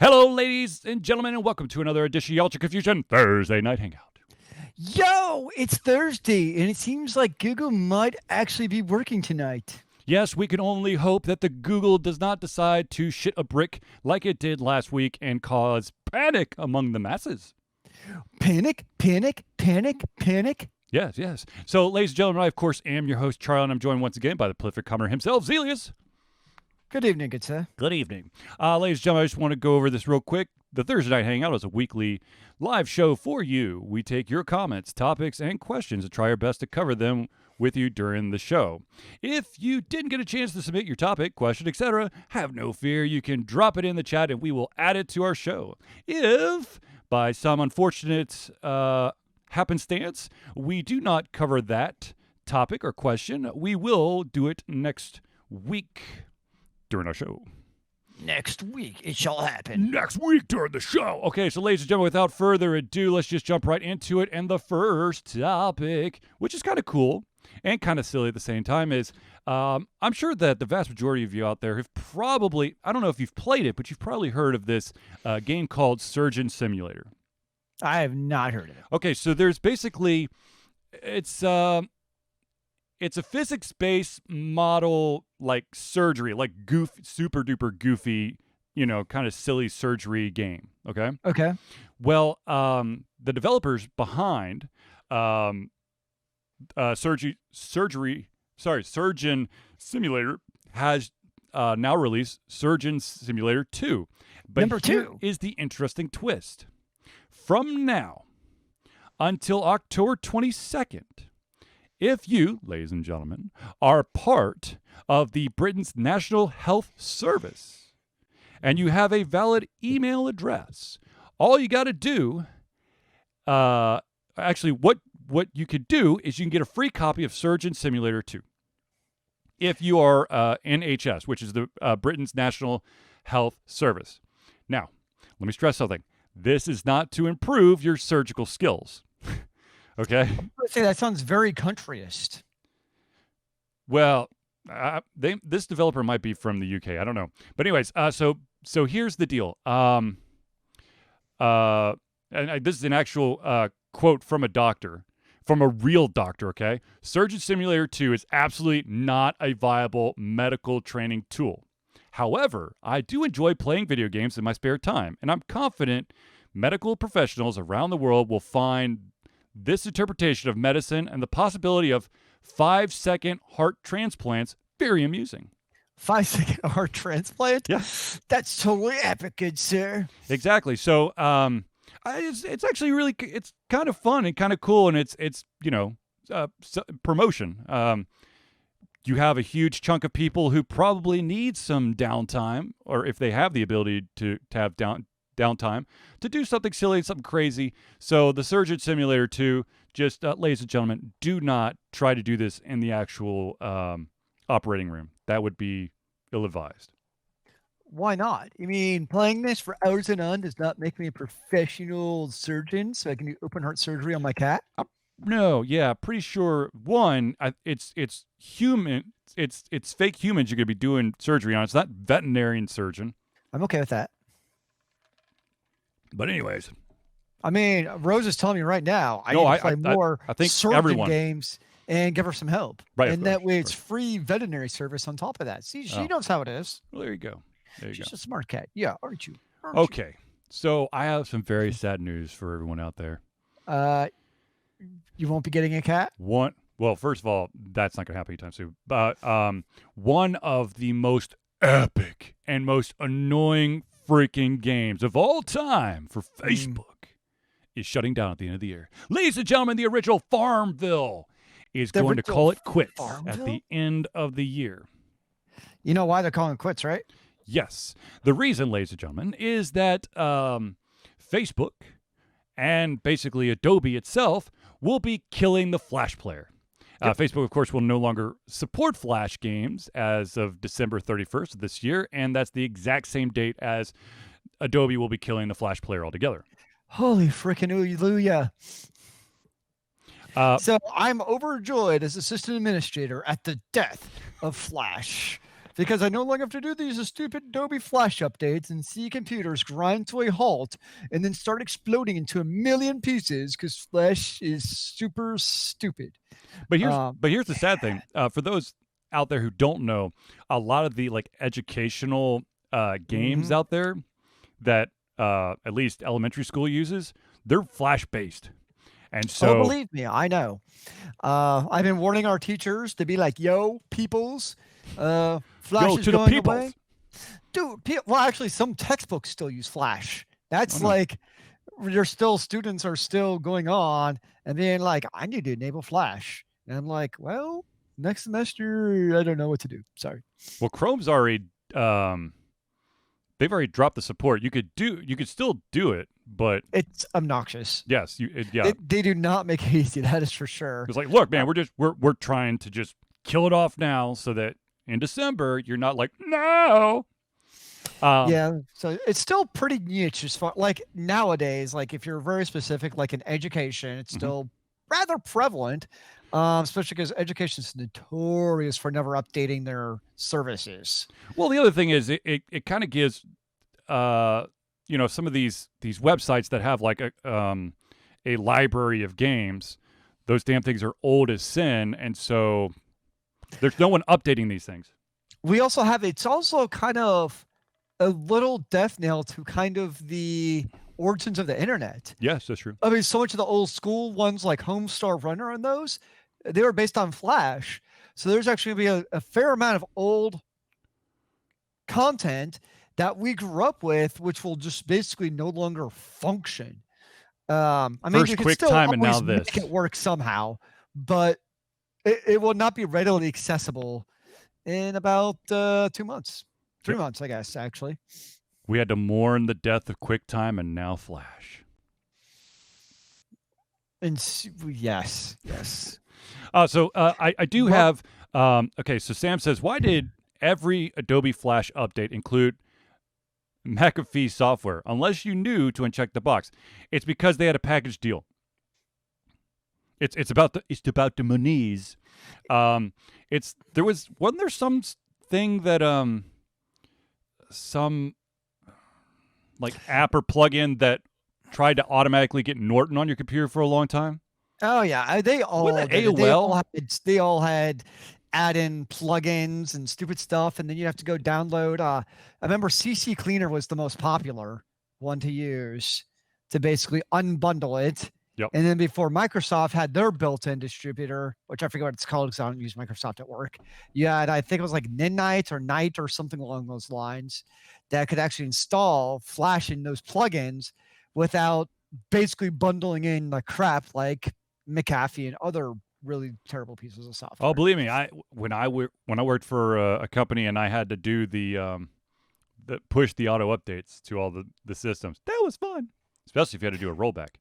Hello, ladies and gentlemen, and welcome to another edition of Altered Confusion Thursday Night Hangout. Yo, it's Thursday, and it seems like Google might actually be working tonight. Yes, we can only hope that the Google does not decide to shit a brick like it did last week and cause panic among the masses. Panic, panic, panic, panic. Yes. So, ladies and gentlemen, I, of course, am your host, Charlie, and I'm joined once again by the prolific comer himself, Zealeus. Good evening, good sir. Good evening. Ladies and gentlemen, I just want to go over this real quick. The Thursday Night Hangout is a weekly live show for you. We take your comments, topics, and questions and try our best to cover them with you during the show. If you didn't get a chance to submit your topic, question, etc., have no fear. You can drop it in the chat and we will add it to our show. If, by some unfortunate happenstance, we do not cover that topic or question, we will do it next week during our show. Next week, it shall happen. Next week during the show. Okay, so ladies and gentlemen, without further ado, let's just jump right into it. And the first topic, which is kind of cool and kind of silly at the same time, is I'm sure that the vast majority of you out there have probably, I don't know if you've played it, but you've probably heard of this game called Surgeon Simulator. I have not heard of it. Okay, so there's basically, it's a physics-based model, like surgery, like super duper goofy, kind of silly surgery game. Okay. Okay. Well, the developers behind Surgeon Simulator has now released Surgeon Simulator 2. But Number 2 here is the interesting twist. From now until October 22nd, if you, ladies and gentlemen, are part of the Britain's National Health Service and you have a valid email address, all you got to do, actually, what you could do is you can get a free copy of Surgeon Simulator 2. If you are NHS, which is the Britain's National Health Service. Now, let me stress something. This is not to improve your surgical skills. Okay. I would say that sounds very countryist. Well, this developer might be from the UK. I don't know. But anyways, so here's the deal. And this is an actual quote from a doctor, from a real doctor. Okay. Surgeon Simulator 2 is absolutely not a viable medical training tool. However, I do enjoy playing video games in my spare time, and I'm confident medical professionals around the world will find this interpretation of medicine and the possibility of 5-second heart transplants very amusing. 5-second heart transplant? Yeah. That's totally epic, good sir. Exactly. So it's actually really, it's kind of fun and kind of cool, and it's promotion. You have a huge chunk of people who probably need some downtime, or if they have the ability to have downtime, to do something silly, something crazy. So the Surgeon Simulator 2, just ladies and gentlemen, do not try to do this in the actual operating room. That would be ill-advised. Why not? I mean, playing this for hours on end does not make me a professional surgeon, so I can do open heart surgery on my cat. No, yeah, pretty sure. One, it's human. It's fake humans you're gonna be doing surgery on. It's not veterinarian surgeon. I'm okay with that. But anyways, I mean, Rose is telling me right now I need to play more I think surgeon games and give her some help. Right, and that way it's free veterinary service on top of that. See, she knows how it is. Well, there you go. She's a smart cat. Yeah, aren't you? Okay. So I have some very sad news for everyone out there. You won't be getting a cat? Well, first of all, that's not going to happen anytime soon. But one of the most epic and most annoying freaking games of all time for Facebook is shutting down at the end of the year. Ladies and gentlemen, the original FarmVille is going to call it quits at the end of the year. You know why they're calling it quits, right? Yes. The reason, ladies and gentlemen, is that Facebook and basically Adobe itself will be killing the Flash player. Yep. Facebook, of course, will no longer support Flash games as of December 31st of this year, and that's the exact same date as Adobe will be killing the Flash player altogether. Holy frickin' hallelujah. So I'm overjoyed as assistant administrator at the death of Flash. because I no longer have to do these stupid Adobe Flash updates and see computers grind to a halt and then start exploding into a million pieces because Flash is super stupid. But Um, here's the sad thing. For those out there who don't know, a lot of the like educational games out there that at least elementary school uses, they're Flash based. And so, believe me, I know. I've been warning our teachers to be like, "Yo, peoples, Flash go is to the going peoples. away." Dude, well, actually, some textbooks still use Flash. That's Oh, no. like, there's still students are still going on and being like, "I need to enable Flash," and I'm like, "Well, next semester, I don't know what to do. Sorry." Well, Chrome's already they've already dropped the support. You could still do it, but It's obnoxious. yes, They do not make it easy. That is for sure. It's like, look, man, we're trying to just kill it off now so that in December you're not like, no. Yeah, so it's still pretty niche as far like nowadays. Like if you're very specific, like in education, it's still rather prevalent, especially because education is notorious for never updating their services. Well, the other thing is it kind of gives some of these websites that have like a library of games, those damn things are old as sin, and so there's no one updating these things. We also have it's also kind of a little death knell to kind of the origins of the internet. Yes, that's true. I mean, so much of the old school ones like Homestar Runner and those, they were based on Flash. So there's actually going to be a fair amount of old content that we grew up with, which will just basically no longer function. I mean, First you can still QuickTime and now always this. make it work somehow, but it will not be readily accessible in about 2 months. 3 months, I guess, actually. We had to mourn the death of QuickTime and now Flash. And yes. So I do have okay, so Sam says, why did every Adobe Flash update include McAfee software unless you knew to uncheck the box? It's because they had a package deal. It's about the monies. Wasn't there some thing that some like app or plugin that tried to automatically get Norton on your computer for a long time? Oh yeah, they all Wasn't it did it. AOL? They all had add-in plugins and stupid stuff, and then you have to go download. I remember CC Cleaner was the most popular one to use to basically unbundle it. Yep. And then before Microsoft had their built-in distributor, which I forget what it's called because I don't use Microsoft at work. You had, I think it was like Midnight or Night or something along those lines that could actually install Flash in those plugins without basically bundling in the crap like McAfee and other really terrible pieces of software. Oh, believe me, when I worked for a company and I had to do the push the auto updates to all the systems, that was fun, especially if you had to do a rollback.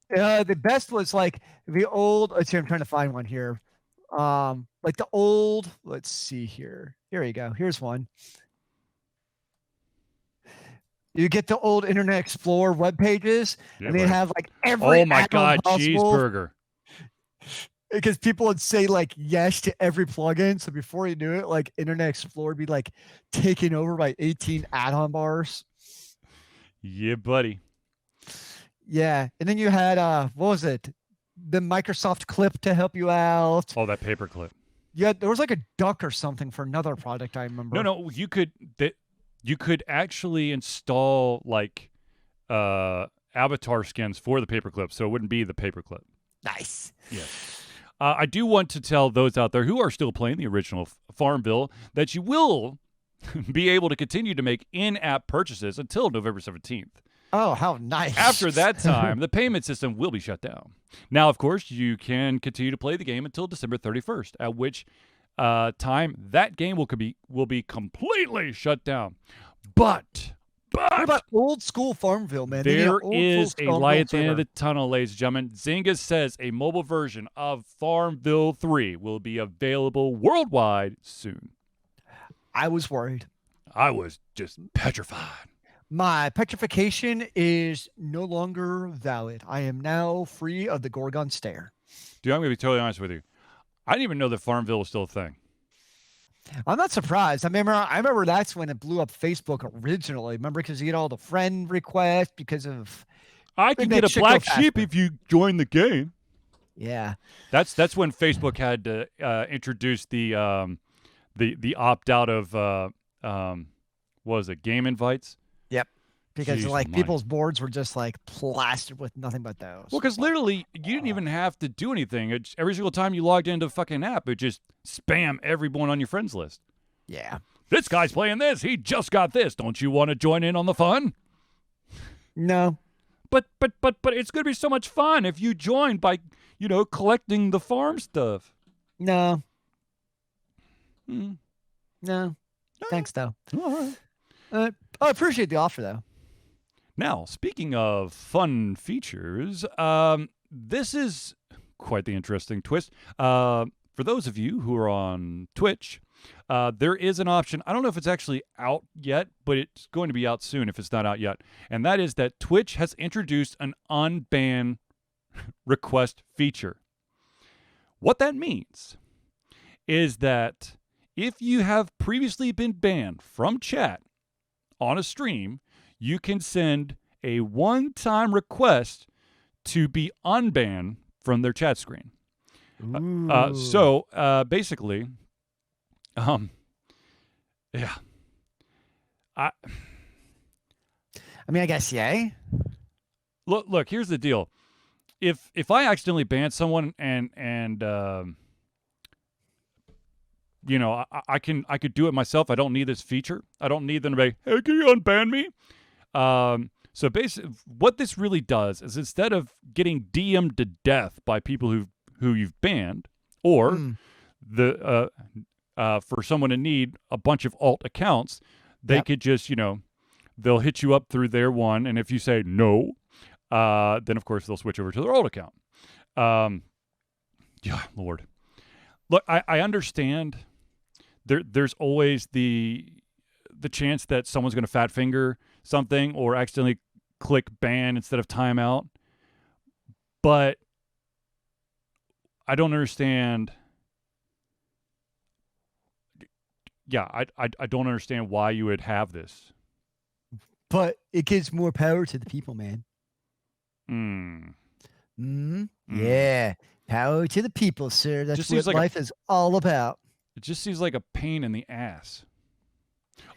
The best was like the old. Let's see, I'm trying to find one here. Like the old. Let's see here. Here you go. Here's one. You get the old Internet Explorer web pages, and they have like every. Oh my God, possible, cheeseburger! Because people would say like yes to every plugin, so before you knew it, like Internet Explorer would be like taken over by 18 add-on bars. Yeah, buddy. Yeah, and then you had what was it? The Microsoft Clip to help you out. Oh, that paperclip. Yeah, there was like a duck or something for another product I remember. No, you could actually install like avatar skins for the paperclip, so it wouldn't be the paperclip. Nice. Yes. I do want to tell those out there who are still playing the original FarmVille that you will be able to continue to make in-app purchases until November 17th. Oh, how nice. After that time, the payment system will be shut down. Now, of course, you can continue to play the game until December 31st, at which time that game will be completely shut down. But what about old school FarmVille, man? There is a light at the end of the tunnel, ladies and gentlemen. Zynga says a mobile version of FarmVille 3 will be available worldwide soon. I was worried. I was just petrified. My petrification is no longer valid. I am now free of the Gorgon stare. Dude, I'm going to be totally honest with you. I didn't even know that FarmVille was still a thing. I'm not surprised. I remember that's when it blew up Facebook originally. Remember, because you get all the friend requests because of I it can makes get a shit go black sheep faster. if you join the game. Yeah. That's when Facebook had to introduce the opt out of what was it, game invites? Yep. Because Jeez like almighty. people's boards were just like plastered with nothing but those. Well, because literally you didn't even have to do anything. Every single time you logged into the fucking app, it just spam everyone on your friends list. Yeah. This guy's playing this. He just got this. Don't you want to join in on the fun? No. But it's going to be so much fun if you join by, collecting the farm stuff. No. Hmm. No. Thanks though. All right. I appreciate the offer though. Now, speaking of fun features, this is quite the interesting twist. For those of you who are on Twitch, there is an option. I don't know if it's actually out yet, but it's going to be out soon if it's not out yet. And that is that Twitch has introduced an unban request feature. What that means is that if you have previously been banned from chat on a stream, you can send a one-time request to be unbanned from their chat screen. So basically, yeah. I mean, I guess yay. Look. Here's the deal. If I accidentally ban someone and I could do it myself. I don't need this feature. I don't need them to be, hey, can you unban me? So basically, what this really does is instead of getting DM'd to death by people who you've banned, or for someone to need a bunch of alt accounts, they could just, they'll hit you up through their one, and if you say no, then of course they'll switch over to their alt account. Yeah, Lord. Look, I understand. There's always the chance that someone's going to fat finger something or accidentally click ban instead of timeout. But I don't understand. Yeah, I don't understand why you would have this. But it gives more power to the people, man. Yeah. Power to the people, sir. That's what life is all about. It just seems like a pain in the ass.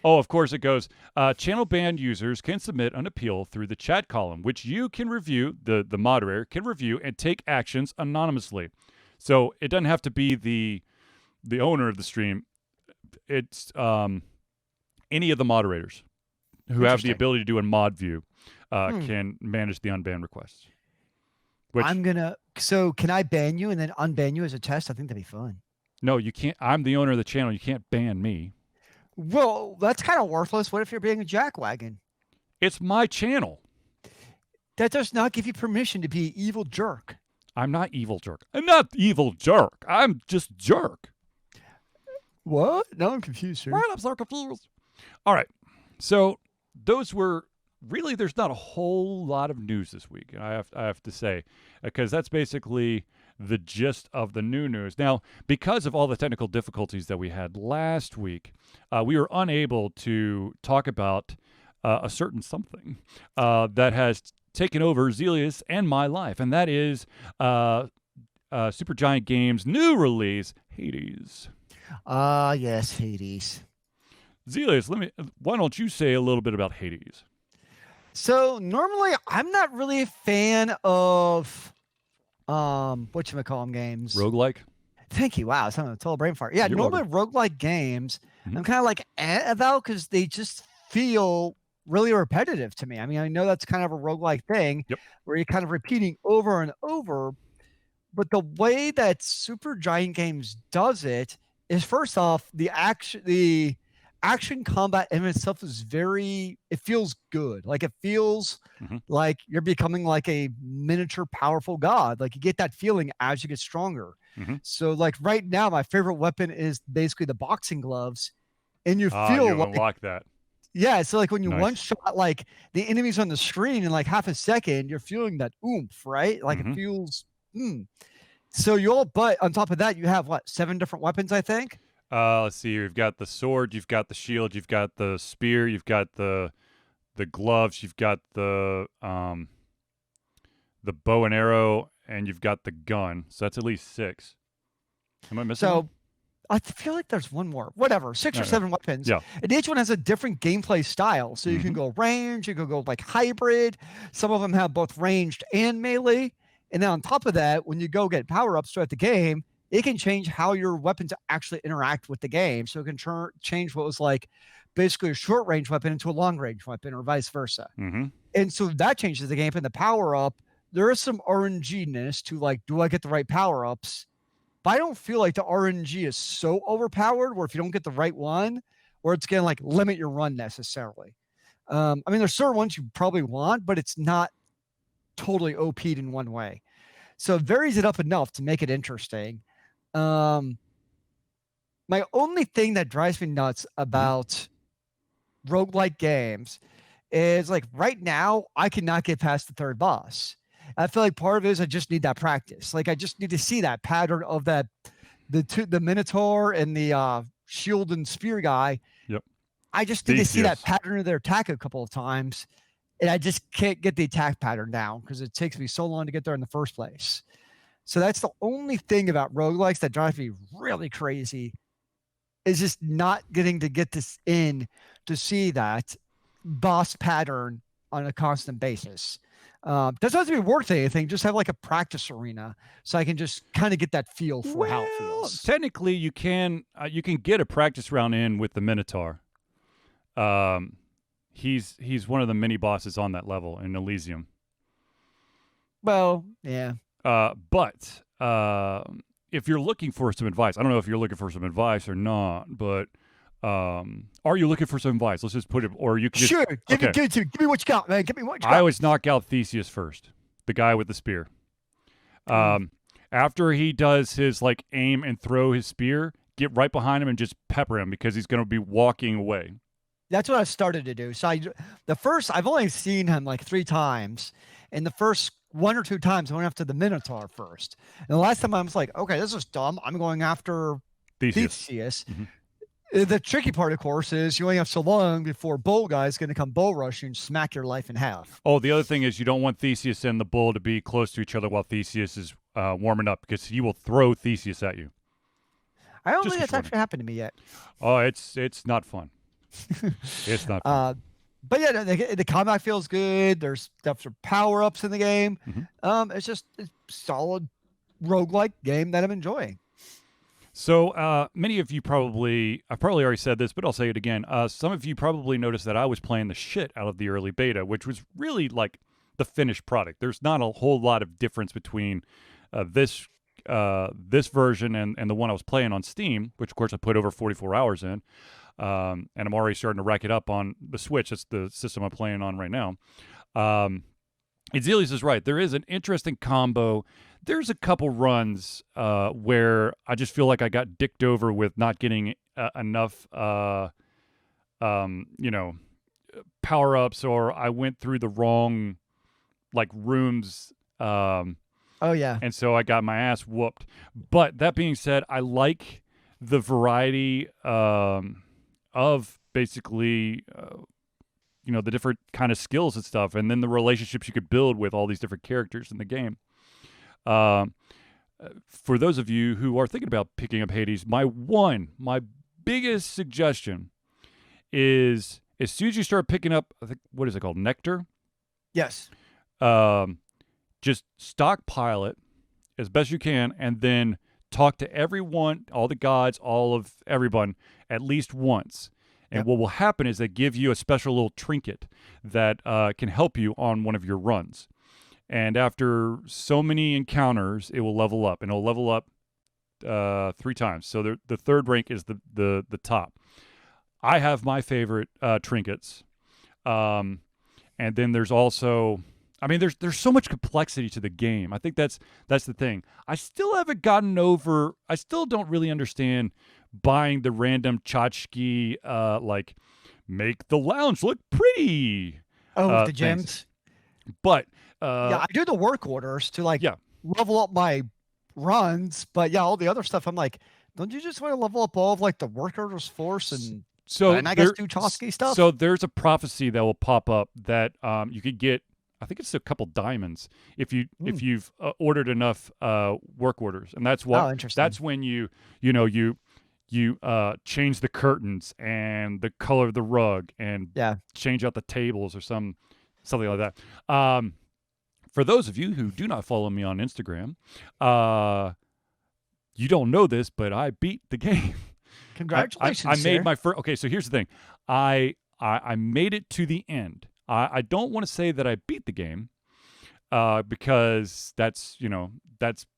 Oh, of course it goes. Channel banned users can submit an appeal through the chat column, which you can review, the moderator can review and take actions anonymously. So it doesn't have to be the owner of the stream. It's any of the moderators who have the ability to do a mod view can manage the unban requests. Which, so can I ban you and then unban you as a test? I think that'd be fun. No, you can't. I'm the owner of the channel. You can't ban me. Well, that's kind of worthless. What if you're being a jackwagon? It's my channel. That does not give you permission to be an evil jerk. I'm not evil jerk. I'm not evil jerk. I'm just jerk. What? No, I'm confused, sir. What? I'm so confused. All right. So those were really, there's not a whole lot of news this week, I have to say, because that's basically the gist of the new news. Now, because of all the technical difficulties that we had last week, we were unable to talk about a certain something that has taken over Zealeus and my life, and that is SuperGiant Games' new release, Hades. Yes, Hades. Zealeus, why don't you say a little bit about Hades? So normally I'm not really a fan of whatchamacallem games. Roguelike? Thank you. Wow, it's a total brain fart. Yeah, You're normally roguelike games, I'm kind of like about because they just feel really repetitive to me. I mean, I know that's kind of a roguelike thing where you're kind of repeating over and over, but the way that SuperGiant Games does it is, first off, the action combat in itself is it feels good. Like it feels like you're becoming like a miniature powerful god. Like you get that feeling as you get stronger. So like right now, my favorite weapon is basically the boxing gloves, and you feel you unlock that. Yeah, so like when you one shot like the enemies on the screen in like half a second, you're feeling that oomph, right? Like it feels. So but on top of that, you have what, 7 different weapons, I think. Let's see. You've got the sword. You've got the shield. You've got the spear. You've got the gloves. You've got the bow and arrow, and you've got the gun. So that's at least 6. Am I missing one? I feel like there's one more. Whatever, 6 or 7 weapons. Yeah. And each one has a different gameplay style. So you can go range, you can go like hybrid. Some of them have both ranged and melee. And then on top of that, when you go get power-ups throughout the game, it can change how your weapons actually interact with the game. So it can change what was like basically a short-range weapon into a long-range weapon or vice versa. And so that changes the game. And the power-up, there is some RNG-ness to like, do I get the right power-ups? But I don't feel like the RNG is so overpowered where if you don't get the right one, or it's going to like limit your run necessarily. I mean, there's certain ones you probably want, but it's not totally OP'd in one way. So it varies it up enough to make it interesting. My only thing that drives me nuts about roguelike games is like right now, I cannot get past the 3rd boss. I feel like part of it is I just need that practice. Like I just need to see that pattern of the Minotaur and the shield and spear guy. Yep. I just need to see that pattern of their attack a couple of times, and I just can't get the attack pattern down because it takes me so long to get there in the first place. So that's the only thing about roguelikes that drives me really crazy, is just not getting to get this in to see that boss pattern on a constant basis. Doesn't have to be worth anything. Just have like a practice arena, so I can just kind of get that feel for how it feels. Technically, you can get a practice round in with the Minotaur. He's one of the mini bosses on that level in Elysium. Well, yeah. But if you're looking for some advice, I don't know if you're looking for some advice or not, but are you looking for some advice? Let's just put it, or you can just... Sure, give me what you got, man. Give me what you got. I always knock out Theseus first, the guy with the spear. After he does his like aim and throw his spear, get right behind him and just pepper him because he's going to be walking away. That's what I've started to do. So I've only seen him like 3 times, and the first 1 or 2 times I went after the Minotaur first. And the last time I was like, okay, this is dumb. I'm going after Theseus. The tricky part, of course, is you only have so long before bull guy is going to come bull rush you and smack your life in half. Oh, the other thing is you don't want Theseus and the bull to be close to each other while Theseus is warming up, because he will throw Theseus at you. I don't think that's actually happened to me yet. Oh, it's not fun. It's not fun. But yeah, the combat feels good. There's depth of power-ups in the game. It's just a solid roguelike game that I'm enjoying. So many of you I've probably already said this, but I'll say it again. Some of you probably noticed that I was playing the shit out of the early beta, which was really like the finished product. There's not a whole lot of difference between this version and the one I was playing on Steam, which of course I put over 44 hours in. And I'm already starting to rack it up on the Switch. That's the system I'm playing on right now. Zealeus is right. There is an interesting combo. There's a couple runs where I just feel like I got dicked over with not getting enough, power-ups, or I went through the wrong, like, rooms. Oh, yeah. And so I got my ass whooped. But that being said, I like the variety of basically, the different kind of skills and stuff, and then the relationships you could build with all these different characters in the game. For those of you who are thinking about picking up Hades, my biggest suggestion is, as soon as you start picking up, I think, what is it called? Nectar? Yes. Just stockpile it as best you can, and then talk to everyone, all the gods, all of everyone, at least once. And what will happen is they give you a special little trinket that can help you on one of your runs. And after so many encounters, it will level up, and it'll level up 3 times. So the third rank is the top. I have my favorite trinkets, and then there's also, I mean, there's so much complexity to the game. I think that's the thing. I still haven't gotten over. I still don't really understand buying the random tchotchke, like, make the lounge look pretty. Oh, the gems. But I do the work orders to level up my runs, but all the other stuff I'm like, don't you just want to level up all of like the workers force and I guess do Chosky stuff? So there's a prophecy that will pop up that you could get. I think it's a couple diamonds if you've ordered enough work orders, and that's what. Oh, interesting. That's when you change the curtains and the color of the rug and change out the tables or something like that. For those of you who do not follow me on Instagram, you don't know this, but I beat the game. Congratulations! I made my first. Okay, so here's the thing. I made it to the end. I don't want to say that I beat the game because that's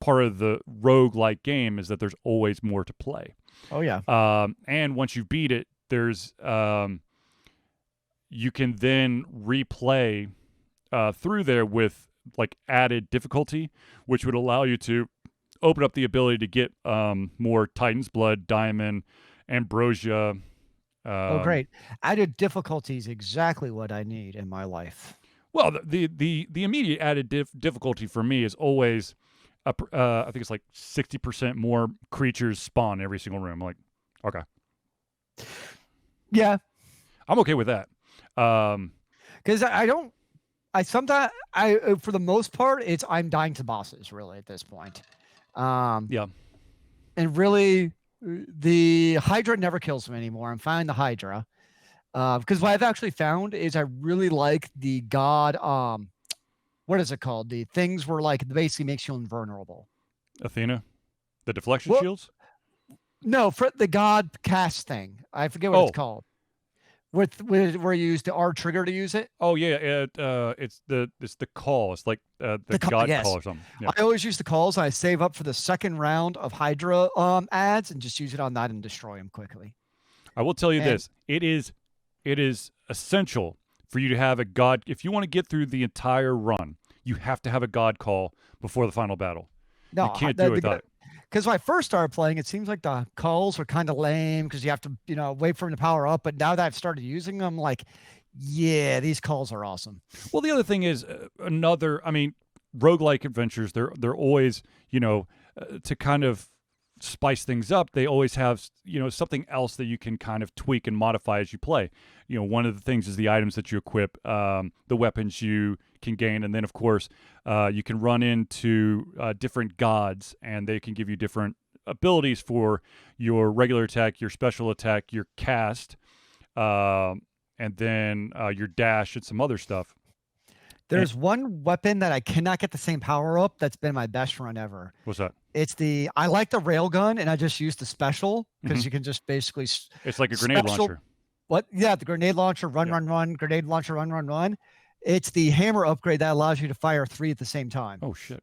part of the roguelike game is that there's always more to play. Oh yeah. And once you beat it, there's you can then replay through there with like added difficulty, which would allow you to open up the ability to get more Titan's Blood, Diamond, Ambrosia. Oh, great! Added difficulty is exactly what I need in my life. Well, the immediate added difficulty for me is always, I think it's like 60% more creatures spawn every single room. Like, okay, yeah, I'm okay with that. Because sometimes for the most part, I'm dying to bosses really at this point. Yeah, and really. The Hydra never kills me anymore. I'm finding the Hydra. Because what I've actually found is I really like the god, what is it called? The things where like basically makes you invulnerable. Athena? The deflection shields? No, for the god cast thing. I forget what it's called. With where you use the R trigger to use it. Oh yeah, it's the call. It's like the god call or something. Yeah. I always use the calls. I save up for the second round of Hydra ads and just use it on that and destroy them quickly. I will tell you this: it is essential for you to have a god. If you want to get through the entire run, you have to have a god call before the final battle. No, you can't do it without it. Because when I first started playing, it seems like the calls were kind of lame because you have to, wait for them to power up. But now that I've started using them, like, yeah, these calls are awesome. Well, the other thing is roguelike adventures, they're always, to kind of spice things up, they always have, something else that you can kind of tweak and modify as you play. One of the things is the items that you equip, the weapons you can gain, and then of course you can run into different gods, and they can give you different abilities for your regular attack, your special attack, your cast, and then your dash and some other stuff. There's one weapon that I cannot get the same power up that's been my best run ever. What's that? I like the railgun, and I just use the special because you can just basically. It's like a grenade launcher. What? Yeah, the grenade launcher, run, grenade launcher, run. It's the hammer upgrade that allows you to fire 3 at the same time. Oh shit!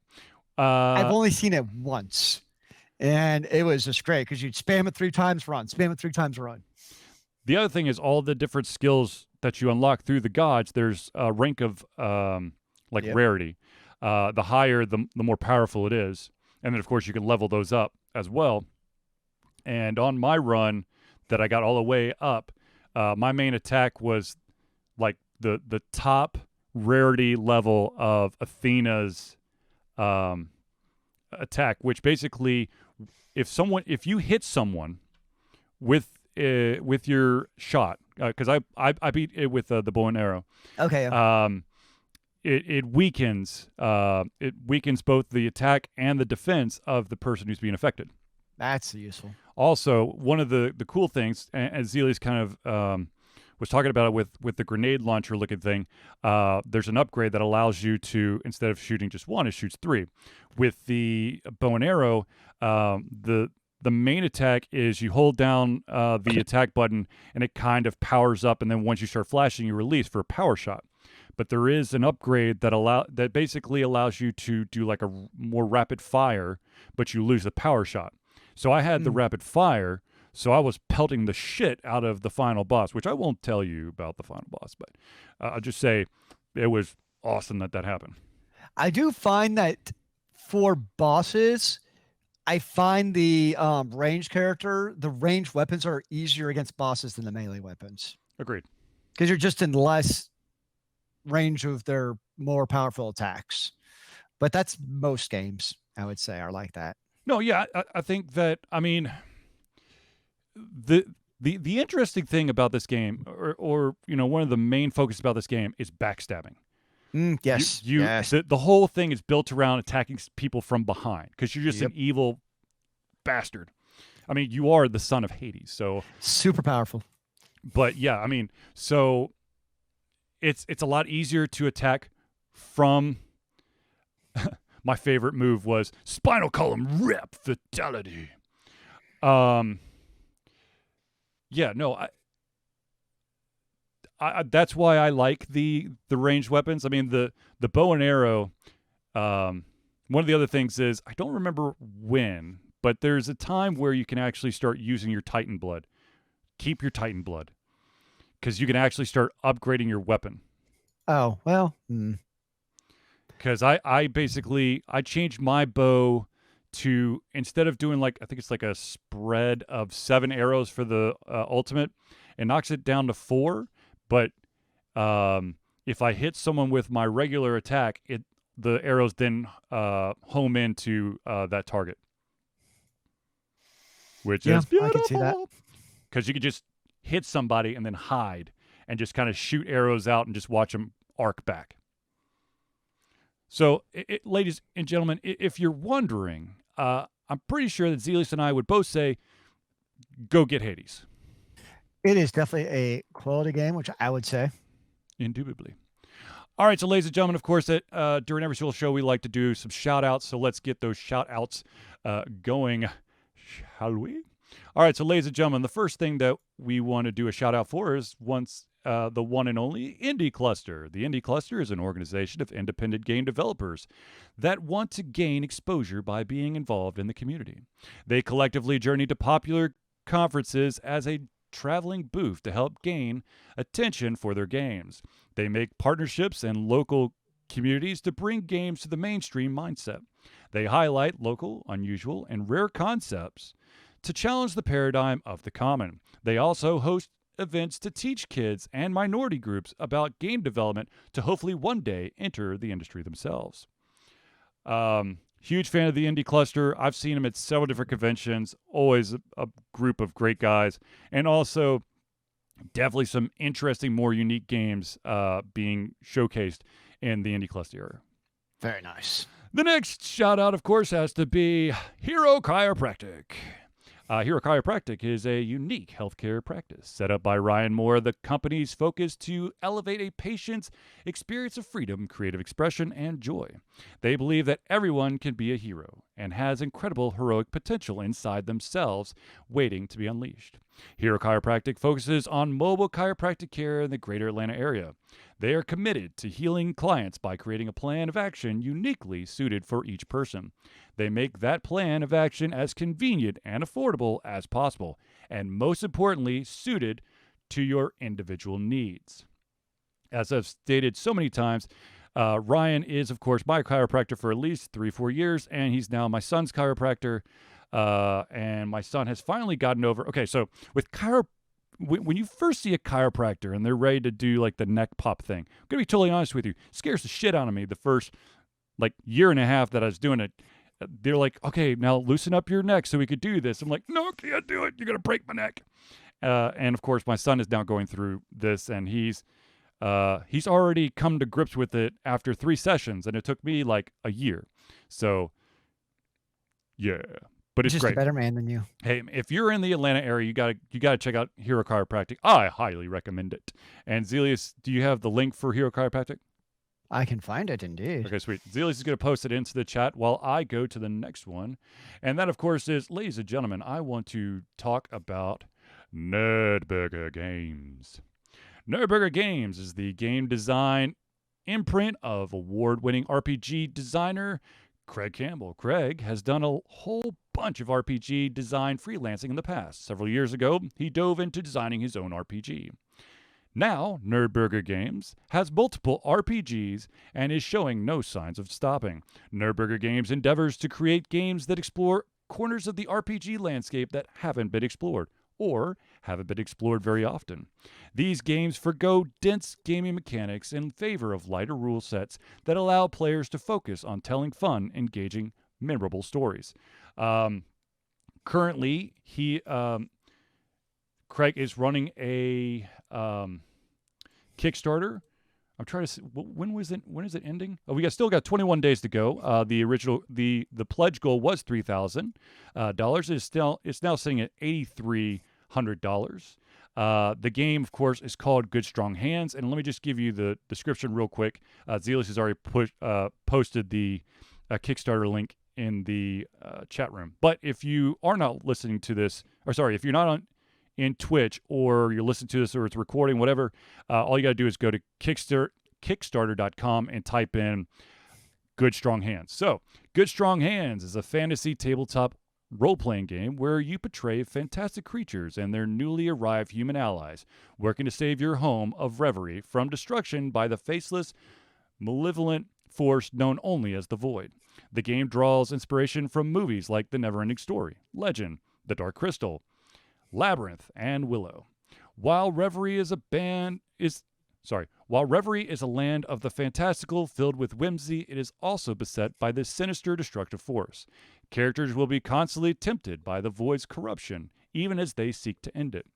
I've only seen it once, and it was just great because you'd spam it 3 times, run, spam it 3 times, run. The other thing is all the different skills that you unlock through the gods. There's a rank of rarity. The higher, the more powerful it is, and then of course you can level those up as well. And on my run, that I got all the way up, my main attack was like the top rarity level of Athena's attack, which basically, if you hit someone with your shot, because I beat it with the bow and arrow. Okay. It weakens both the attack and the defense of the person who's being affected. That's useful. Also, one of the cool things, and Zealeus kind of was talking about it with the grenade launcher looking thing. There's an upgrade that allows you to, instead of shooting just 1, it shoots 3. With the bow and arrow, the main attack is you hold down the attack button and it kind of powers up, and then once you start flashing, you release for a power shot. But there is an upgrade that basically allows you to do like a more rapid fire, but you lose the power shot. So I had the rapid fire, so I was pelting the shit out of the final boss, which I won't tell you about the final boss, but I'll just say it was awesome that happened. I do find that for bosses, I find the ranged weapons are easier against bosses than the melee weapons. Agreed. Because you're just in less range of their more powerful attacks. But that's most games, I would say, are like that. No, yeah, I think that, the interesting thing about this game, or one of the main focus about this game is backstabbing. Yes. Yes. The whole thing is built around attacking people from behind because you're just Yep. an evil bastard. I mean, you are the son of Hades, so Super powerful. But yeah, I mean, so it's a lot easier to attack from. My favorite move was spinal column rip fatality. Yeah, no, I that's why I like the ranged weapons. I mean, the bow and arrow. One of the other things is I don't remember when, but there's a time where you can actually start using your Titan blood. Keep your Titan blood, because you can actually start upgrading your weapon. Oh well. Because I changed my bow to, instead of doing I think it's like a spread of 7 arrows for the ultimate, it knocks it down to 4. But if I hit someone with my regular attack, the arrows then home into that target, which is beautiful. I can see that. Because you could just hit somebody and then hide and just kind of shoot arrows out and just watch them arc back. So, ladies and gentlemen, if you're wondering, I'm pretty sure that Zealeus and I would both say, go get Hades. It is definitely a quality game, which I would say. Indubitably. All right, so ladies and gentlemen, of course, during every single show, we like to do some shout-outs. So let's get those shout-outs going, shall we? All right, so ladies and gentlemen, the first thing that we want to do a shout-out for is the one and only Indie Cluster. The Indie Cluster is an organization of independent game developers that want to gain exposure by being involved in the community. They collectively journey to popular conferences as a traveling booth to help gain attention for their games. They make partnerships and local communities to bring games to the mainstream mindset. They highlight local, unusual, and rare concepts to challenge the paradigm of the common. They also host events to teach kids and minority groups about game development to hopefully one day enter the industry themselves. Huge fan of the Indie Cluster. I've seen them at several different conventions. Always a group of great guys. And also definitely some interesting, more unique games being showcased in the Indie Cluster era. Very nice. The next shout out, of course, has to be Hero Chiropractic. Hero Chiropractic is a unique healthcare practice set up by Ryan Moore, the company's focus to elevate a patient's experience of freedom, creative expression, and joy. They believe that everyone can be a hero and has incredible heroic potential inside themselves waiting to be unleashed. Hero Chiropractic focuses on mobile chiropractic care in the greater Atlanta area. They are committed to healing clients by creating a plan of action uniquely suited for each person. They make that plan of action as convenient and affordable as possible, and most importantly, suited to your individual needs. As I've stated so many times, Ryan is, of course, my chiropractor for at least 3-4 years, and he's now my son's chiropractor. And my son has finally gotten over. Okay, so with when you first see a chiropractor and they're ready to do like the neck pop thing, I'm gonna be totally honest with you, it scares the shit out of me. The first year and a half that I was doing it, they're like, okay, now loosen up your neck so we could do this. I'm like, no, I can't do it. You're gonna break my neck. And of course, my son is now going through this, and he's already come to grips with it after 3 sessions, and it took me like a year. So, yeah. But it's just great. A better man than you. Hey, if you're in the Atlanta area, you gotta check out Hero Chiropractic. I highly recommend it. And Zealeus, do you have the link for Hero Chiropractic? I can find it indeed. Okay, sweet. Zealeus is going to post it into the chat while I go to the next one. And that, of course, is, ladies and gentlemen, I want to talk about Nurburger Games. Nurburger Games is the game design imprint of award-winning RPG designer Craig Campbell. Craig has done a whole bunch of RPG design freelancing in the past. Several years ago, he dove into designing his own RPG. Now, Nurburger Games has multiple RPGs and is showing no signs of stopping. Nurburger Games endeavors to create games that explore corners of the RPG landscape that haven't been explored, or haven't been explored very often. These games forgo dense gaming mechanics in favor of lighter rule sets that allow players to focus on telling fun, engaging, memorable stories. Currently, Craig is running a Kickstarter. I'm trying to see, when is it ending? Oh, we still got 21 days to go. The pledge goal was $3,000. It's now sitting at $8,300. The game, of course, is called Good Strong Hands, and let me just give you the description real quick. Zealeus has already posted the Kickstarter link in the chat room. But if you are not listening to this, if you're not in Twitch, or you're listening to this, or it's recording, whatever, all you got to do is go to Kickstarter.com and type in Good Strong Hands. So, Good Strong Hands is a fantasy tabletop role-playing game where you portray fantastic creatures and their newly arrived human allies, working to save your home of Reverie from destruction by the faceless, malevolent force known only as the Void. The game draws inspiration from movies like The Neverending Story, Legend, The Dark Crystal, Labyrinth, and Willow. While Reverie is a land of the fantastical filled with whimsy, it is also beset by this sinister destructive force. Characters will be constantly tempted by the Void's corruption, even as they seek to end it.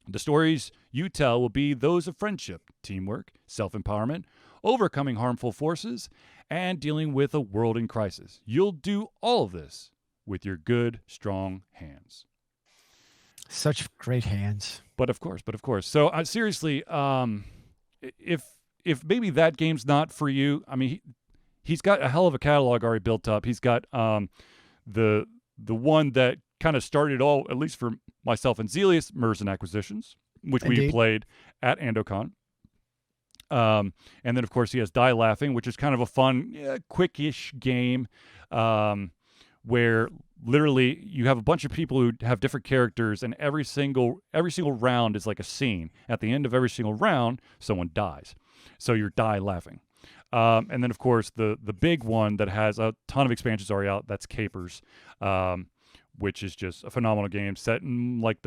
The stories you tell will be those of friendship, teamwork, self-empowerment, overcoming harmful forces, and dealing with a world in crisis. You'll do all of this with your good, strong hands. Such great hands. But of course. So seriously, if maybe that game's not for you, I mean, he's got a hell of a catalog already built up. He's got the one that kind of started all, at least for myself and Zealeus, Mercs and Acquisitions, which Indeed. we played at AndoCon. And then, of course, he has Die Laughing, which is kind of a fun, quickish game where literally you have a bunch of people who have different characters, and every single round is like a scene. At the end of every single round, someone dies. So you're Die Laughing. And then, of course, the big one that has a ton of expansions already out, that's Capers, which is just a phenomenal game set in like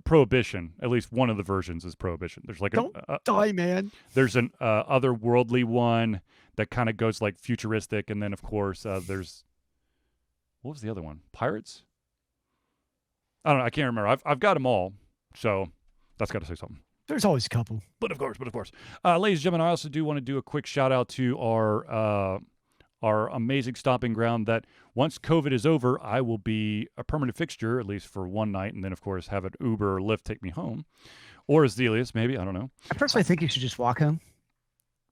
Prohibition. At least one of the versions is Prohibition. There's like Don't die, man. There's an otherworldly one that kind of goes like futuristic, and then of course there's, what was the other one? Pirates? I don't know. I can't remember. I've got them all, so that's got to say something. There's always a couple. But of course. Ladies and gentlemen, I also do want to do a quick shout out to our amazing stomping ground that once COVID is over, I will be a permanent fixture, at least for one night, and then, of course, have an Uber or Lyft take me home. Or Zealeus, maybe. I don't know. I personally think you should just walk home.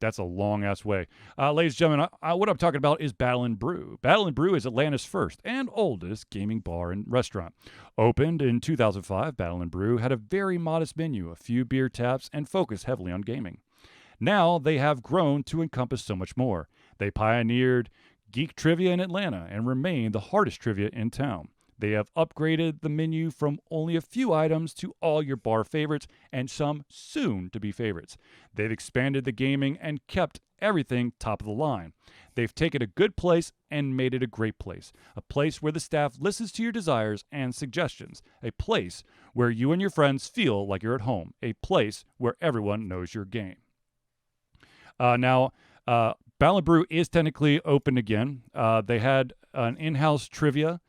That's a long-ass way. Ladies and gentlemen, what I'm talking about is Battle and Brew. Battle and Brew is Atlanta's first and oldest gaming bar and restaurant. Opened in 2005, Battle and Brew had a very modest menu, a few beer taps, and focused heavily on gaming. Now they have grown to encompass so much more. They pioneered geek trivia in Atlanta and remain the hardest trivia in town. They have upgraded the menu from only a few items to all your bar favorites and some soon-to-be favorites. They've expanded the gaming and kept everything top of the line. They've taken a good place and made it a great place. A place where the staff listens to your desires and suggestions. A place where you and your friends feel like you're at home. A place where everyone knows your game. Now, Battle and Brew is technically open again. They had an in-house trivia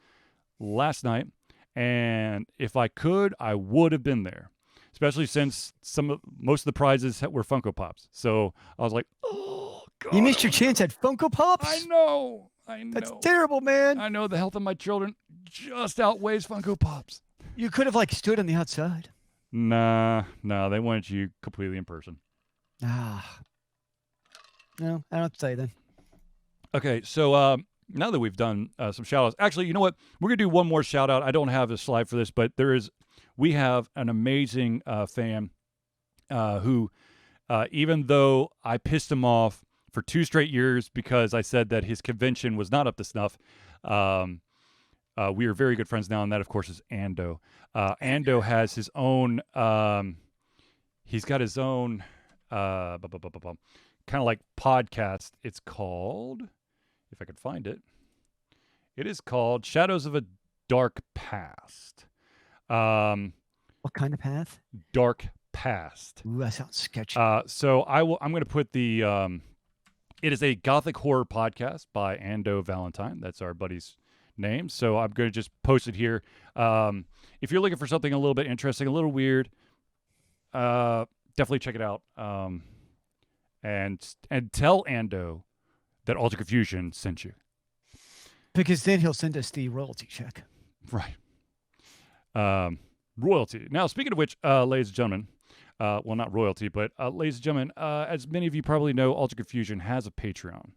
last night, and if I could, I would have been there, especially since most of the prizes were Funko Pops. So I was like, oh, God. You missed your chance at Funko Pops? I know. That's terrible, man. I know the health of my children just outweighs Funko Pops. You could have, stood on the outside. Nah, they wanted you completely in person. No, I don't say then. Okay, so now that we've done some shout-outs, actually, you know what? We're going to do one more shout-out. I don't have a slide for this, but we have an amazing fan who, even though I pissed him off for 2 straight years because I said that his convention was not up to snuff, we are very good friends now, and that, of course, is Ando. Ando has his own, he's got his own, kind of like podcast. It's called, if I could find it, it is called Shadows of a Dark Past. What kind of path? Dark Past. Ooh, that sounds sketchy. So I'm going to put the, it is a gothic horror podcast by Ando Valentine. That's our buddy's name. So I'm going to just post it here. If you're looking for something a little bit interesting, a little weird, definitely check it out. And tell Ando that Altered Confusion sent you. Because then he'll send us the royalty check. Right. Royalty. Now, speaking of which, ladies and gentlemen, well, not royalty, but ladies and gentlemen, as many of you probably know, Altered Confusion has a Patreon.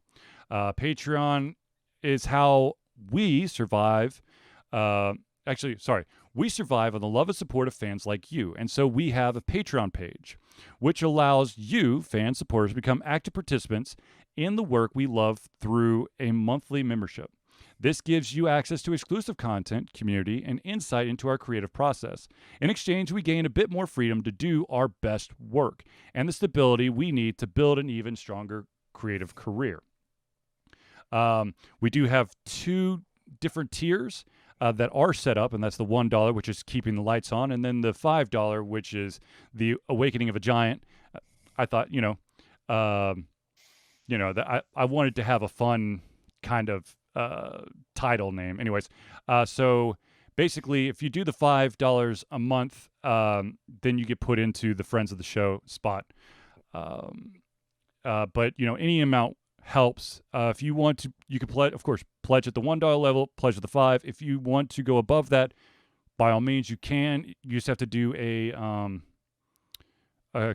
Patreon is how we survive. We survive on the love and support of fans like you. And so we have a Patreon page, which allows you, fan supporters, to become active participants in the work we love through a monthly membership. This gives you access to exclusive content, community, and insight into our creative process. In exchange, we gain a bit more freedom to do our best work and the stability we need to build an even stronger creative career. We do have 2 different tiers that are set up, and that's the $1, which is keeping the lights on, and then the $5, which is the Awakening of a Giant. I thought, that I wanted to have a fun kind of title name. Anyways, so basically, if you do the $5 a month, then you get put into the Friends of the Show spot. But any amount helps. If you want to, you can pledge, of course, pledge at the $1 level, pledge at the $5. If you want to go above that, by all means, you can. You just have to do a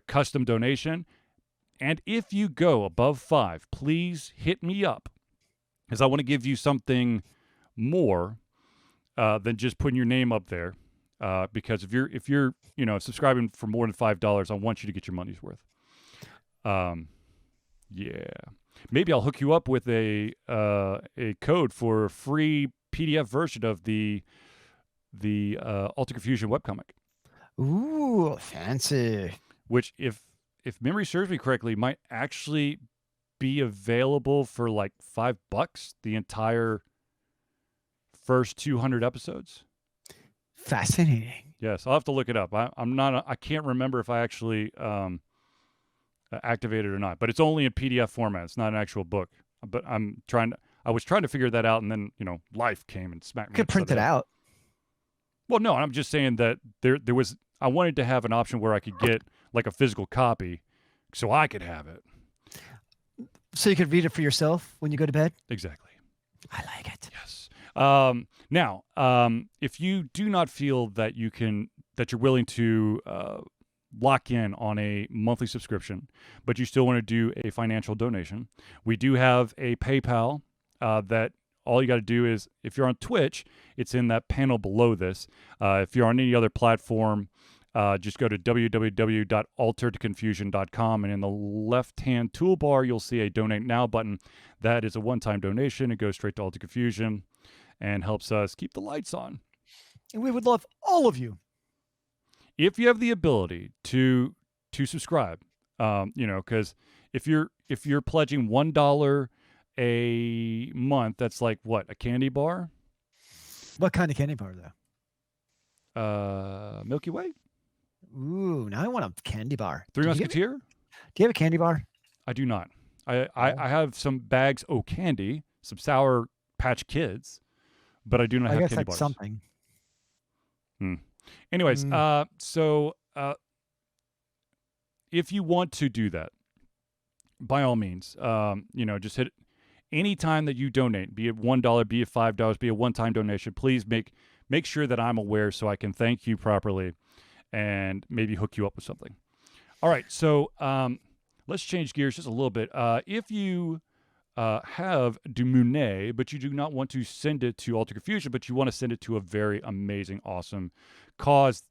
custom donation. And if you go above $5, please hit me up, because I want to give you something more than just putting your name up there. Because if you're subscribing for more than $5, I want you to get your money's worth. Yeah. Maybe I'll hook you up with a code for a free PDF version of the Altered Confusion webcomic. Ooh, fancy. Which, if memory serves me correctly, might actually be available for like $5 the entire first 200 episodes. Fascinating. Yes, I'll have to look it up. I can't remember if I actually activated or not, but it's only in PDF format. It's not an actual book. But I was trying to figure that out, and then life came and smacked me. Could print it out. Well, no, I'm just saying that there was. I wanted to have an option where I could get like a physical copy, so I could have it. So you could read it for yourself when you go to bed? Exactly. I like it. Yes. Now, if you do not feel that you're willing to lock in on a monthly subscription, but you still want to do a financial donation, we do have a PayPal that all you got to do is, if you're on Twitch, it's in that panel below this. If you're on any other platform, just go to www.AlteredConfusion.com, and in the left-hand toolbar, you'll see a Donate Now button. That is a one-time donation. It goes straight to Altered Confusion and helps us keep the lights on. And we would love all of you, if you have the ability to subscribe, because if you're pledging $1 a month, that's like what, a candy bar? What kind of candy bar though? Milky Way. Ooh, now I want a candy bar. Three Musketeer. Do you have a candy bar? I do not. I have some bags o' candy, some Sour Patch Kids, but I do not have guess candy that's bars. Something. Anyways, so if you want to do that, by all means, just hit any time that you donate, be it $1, be it $5, be a one-time donation. Please make sure that I'm aware so I can thank you properly and maybe hook you up with something. All right, so let's change gears just a little bit. If you have du Monet, but you do not want to send it to Altered Confusion, but you want to send it to a very amazing, awesome cause,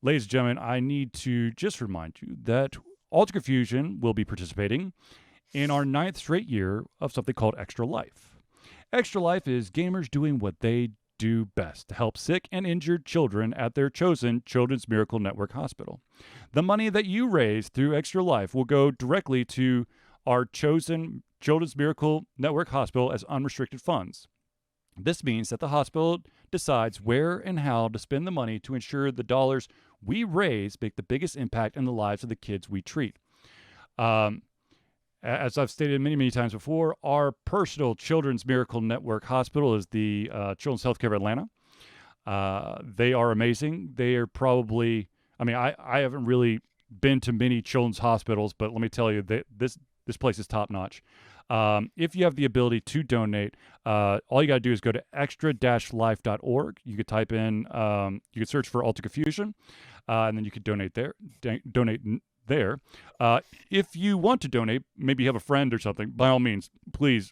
ladies and gentlemen, I need to just remind you that Altered Confusion will be participating in our 9th straight year of something called Extra Life. Extra Life is gamers doing what they do best to help sick and injured children at their chosen Children's Miracle Network hospital. The money that you raise through Extra Life will go directly to our chosen Children's Miracle Network hospital as unrestricted funds. This means that the hospital decides where and how to spend the money to ensure the dollars we raise make the biggest impact in the lives of the kids we treat. as I've stated many, many times before, our personal Children's Miracle Network hospital is the Children's Healthcare of Atlanta. They are amazing. They are probably, I mean, I haven't really been to many children's hospitals, but let me tell you, this place is top notch. If you have the ability to donate, all you got to do is go to extra-life.org. You could type in, you could search for Altered Confusion, and then you could donate there. If you want to donate, maybe you have a friend or something, by all means, please,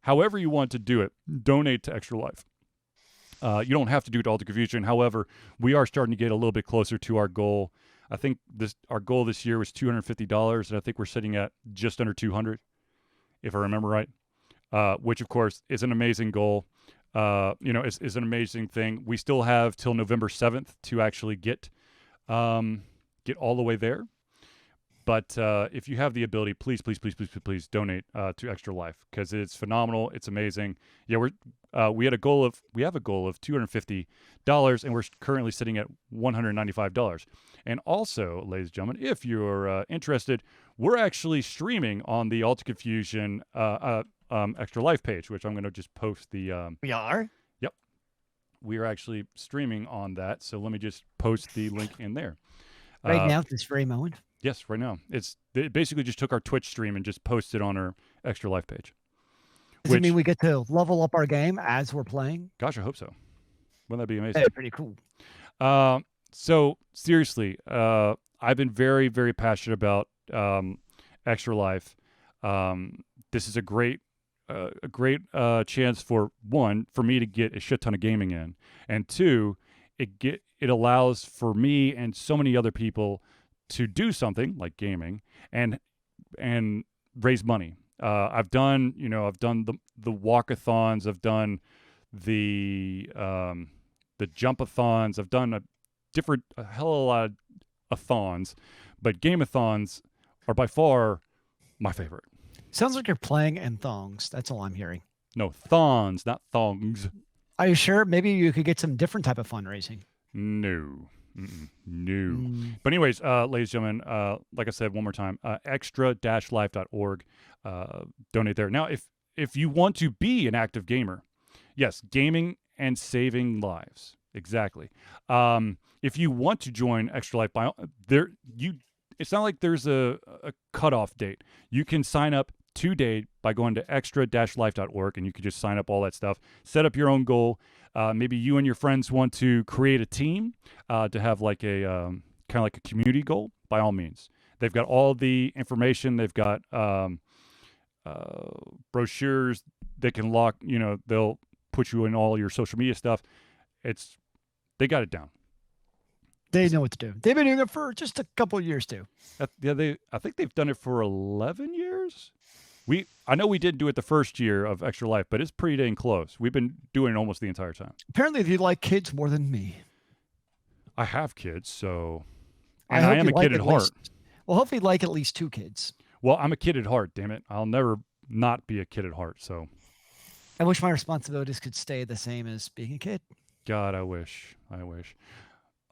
however you want to do it, donate to Extra Life. You don't have to do it to Altered Confusion. However, we are starting to get a little bit closer to our goal. I think our goal this year was $250, and I think we're sitting at just under $200, if I remember right, which, of course, is an amazing goal. Is an amazing thing. We still have till November 7th to actually get all the way there. But if you have the ability, please donate to Extra Life, because it's phenomenal. It's amazing. Yeah, we have a goal of $250, and we're currently sitting at $195. And also, ladies and gentlemen, if you're interested, we're actually streaming on the Altered Confusion Extra Life page, which I'm going to just post the. We are? Yep, we are actually streaming on that. So let me just post the link in there. Right now, at this very moment. Yes, right now. It basically just took our Twitch stream and just posted on our Extra Life page. Does it mean we get to level up our game as we're playing? Gosh, I hope so. Wouldn't that be amazing? That's pretty cool. So seriously, I've been very, very passionate about Extra Life. This is a great chance for me to get a shit ton of gaming in, and two, it allows for me and so many other people to do something like gaming and raise money. I've done the walkathons. I've done the jumpathons. I've done a hell of a lot of thons, but game-a-thons are by far my favorite. Sounds like you're playing in thongs. That's all I'm hearing. No, thons, not thongs. Are you sure? Maybe you could get some different type of fundraising. No. No. But anyways, ladies and gentlemen, like I said one more time, extra-life.org, donate there. Now, if you want to be an active gamer, yes, gaming and saving lives, exactly. If you want to join Extra Life, it's not like there's a cutoff date. You can sign up today by going to extra-life.org, and you can just sign up all that stuff, set up your own goal. Maybe you and your friends want to create a team to have like a kind of like a community goal. By all means, they've got all the information. They've got brochures. They can lock. They'll put you in all your social media stuff. They got it down. They know what to do. They've been doing it for just a couple of years too. I think they've done it for 11 years. I know we didn't do it the first year of Extra Life, but it's pretty dang close. We've been doing it almost the entire time. Apparently, you like kids more than me. I have kids, so... And I am a kid at heart. Well, hopefully you like at least 2 kids. Well, I'm a kid at heart, damn it. I'll never not be a kid at heart, so... I wish my responsibilities could stay the same as being a kid. God, I wish.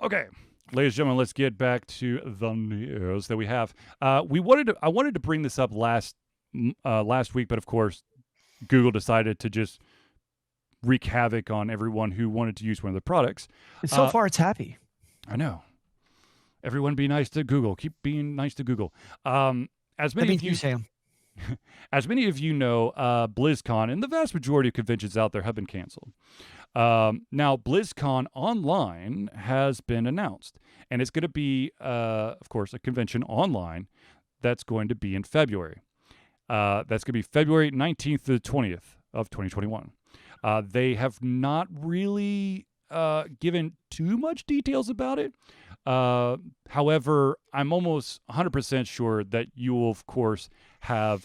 Okay. Ladies and gentlemen, let's get back to the news that we have. I wanted to bring this up last week, but of course, Google decided to just wreak havoc on everyone who wanted to use one of the products. And so far, it's happy. I know. Everyone be nice to Google. Keep being nice to Google. As many of you, Sam. As many of you know, BlizzCon and the vast majority of conventions out there have been canceled. Now, BlizzCon Online has been announced, and it's going to be, of course, a convention online that's going to be in February. That's going to be February 19th to the 20th of 2021. They have not really given too much details about it. However, I'm almost 100% sure that you will, of course, have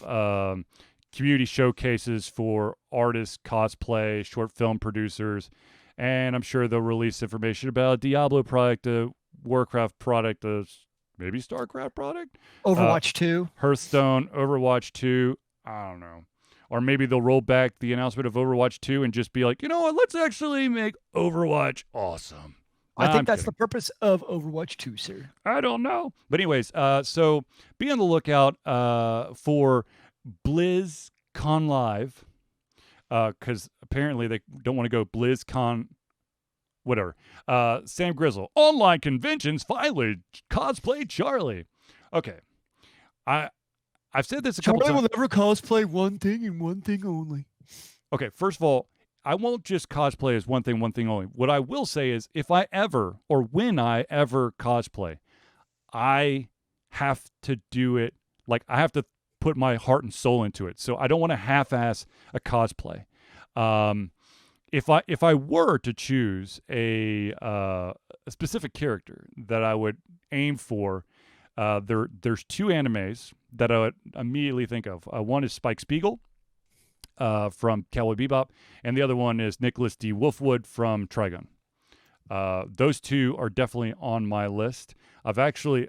community showcases for artists, cosplay, short film producers, and I'm sure they'll release information about a Diablo product, a Warcraft product, a maybe StarCraft product? Overwatch 2? Hearthstone, Overwatch 2, I don't know. Or maybe they'll roll back the announcement of Overwatch 2 and just be like, you know what, let's actually make Overwatch awesome. I think that's the purpose of Overwatch 2, sir. I don't know. But anyways, so be on the lookout for BlizzConLive, because apparently they don't want to go BlizzCon, whatever. Sam Grizzle, online conventions finally cosplay Charlie. Okay, I've said this a couple Charlie times. will never cosplay one thing and one thing only. Okay, first of all, I won't just cosplay as one thing only. What I will say is, if I ever or when I ever cosplay, I have to do it like I have to put my heart and soul into it. So I don't want to half-ass a cosplay. If I were to choose a specific character that I would aim for, there's two animes that I would immediately think of. One is Spike Spiegel from Cowboy Bebop, and the other one is Nicholas D. Wolfwood from Trigun. Those two are definitely on my list. I've actually,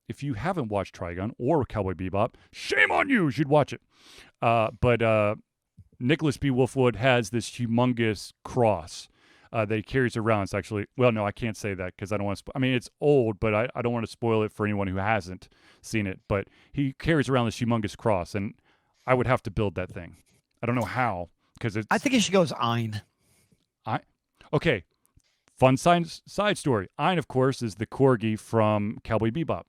if you haven't watched Trigun or Cowboy Bebop, shame on you. You should watch it. But Nicholas B. Wolfwood has this humongous cross that he carries around. It's actually, well, no, I can't say that because I don't want to. I mean, it's old, but I don't want to spoil it for anyone who hasn't seen it. But he carries around this humongous cross, and I would have to build that thing. I don't know how because it's. I think you should go as Ein. Okay. Fun side story. Ein, of course, is the corgi from Cowboy Bebop.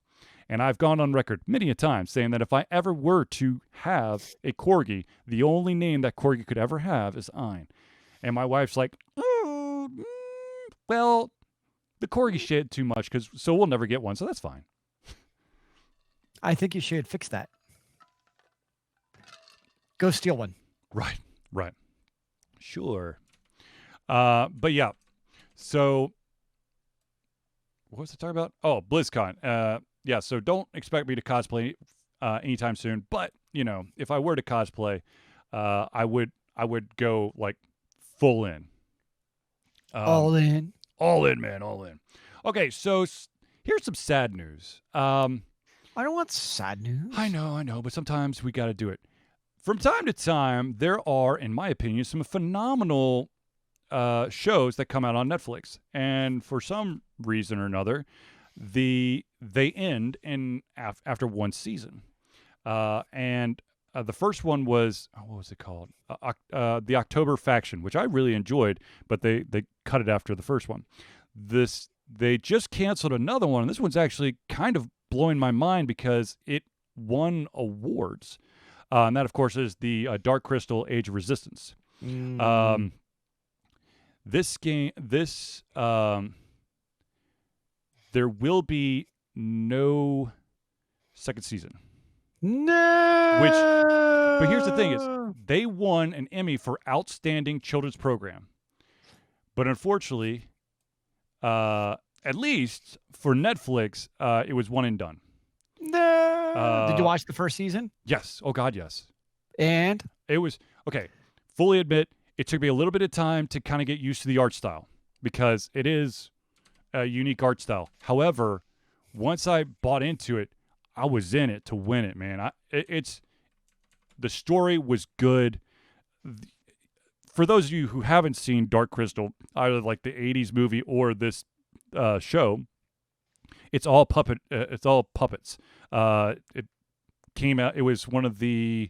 And I've gone on record many a time saying that if I ever were to have a corgi, the only name that corgi could ever have is Ein. And my wife's like, well, the corgi shit too much, so we'll never get one, so that's fine. I think you should fix that. Go steal one. Right. Sure. But yeah. So, what was I talking about? Oh, BlizzCon. Yeah, so don't expect me to cosplay anytime soon. But, if I were to cosplay, I would go, like, full in. All in. All in, man, all in. Okay, so here's some sad news. I don't want sad news. I know, but sometimes we got to do it. From time to time, there are, in my opinion, some phenomenal shows that come out on Netflix, and for some reason or another, they end after one season. And the first one was what was it called? The October Faction, which I really enjoyed, but they cut it after the first one. They just canceled another one, and this one's actually kind of blowing my mind because it won awards, and that of course is the Dark Crystal: Age of Resistance. This game, there will be no second season. No. But here's the thing: is they won an Emmy for Outstanding Children's Program, but unfortunately, at least for Netflix, it was one and done. No. Did you watch the first season? Yes. Oh God, yes. And it was okay. Fully admit. It took me a little bit of time to kind of get used to the art style because it is a unique art style. However, once I bought into it, I was in it to win it, man. The story was good. For those of you who haven't seen Dark Crystal, either like the 80s movie or this show, it's all puppets. It came out. It was one of the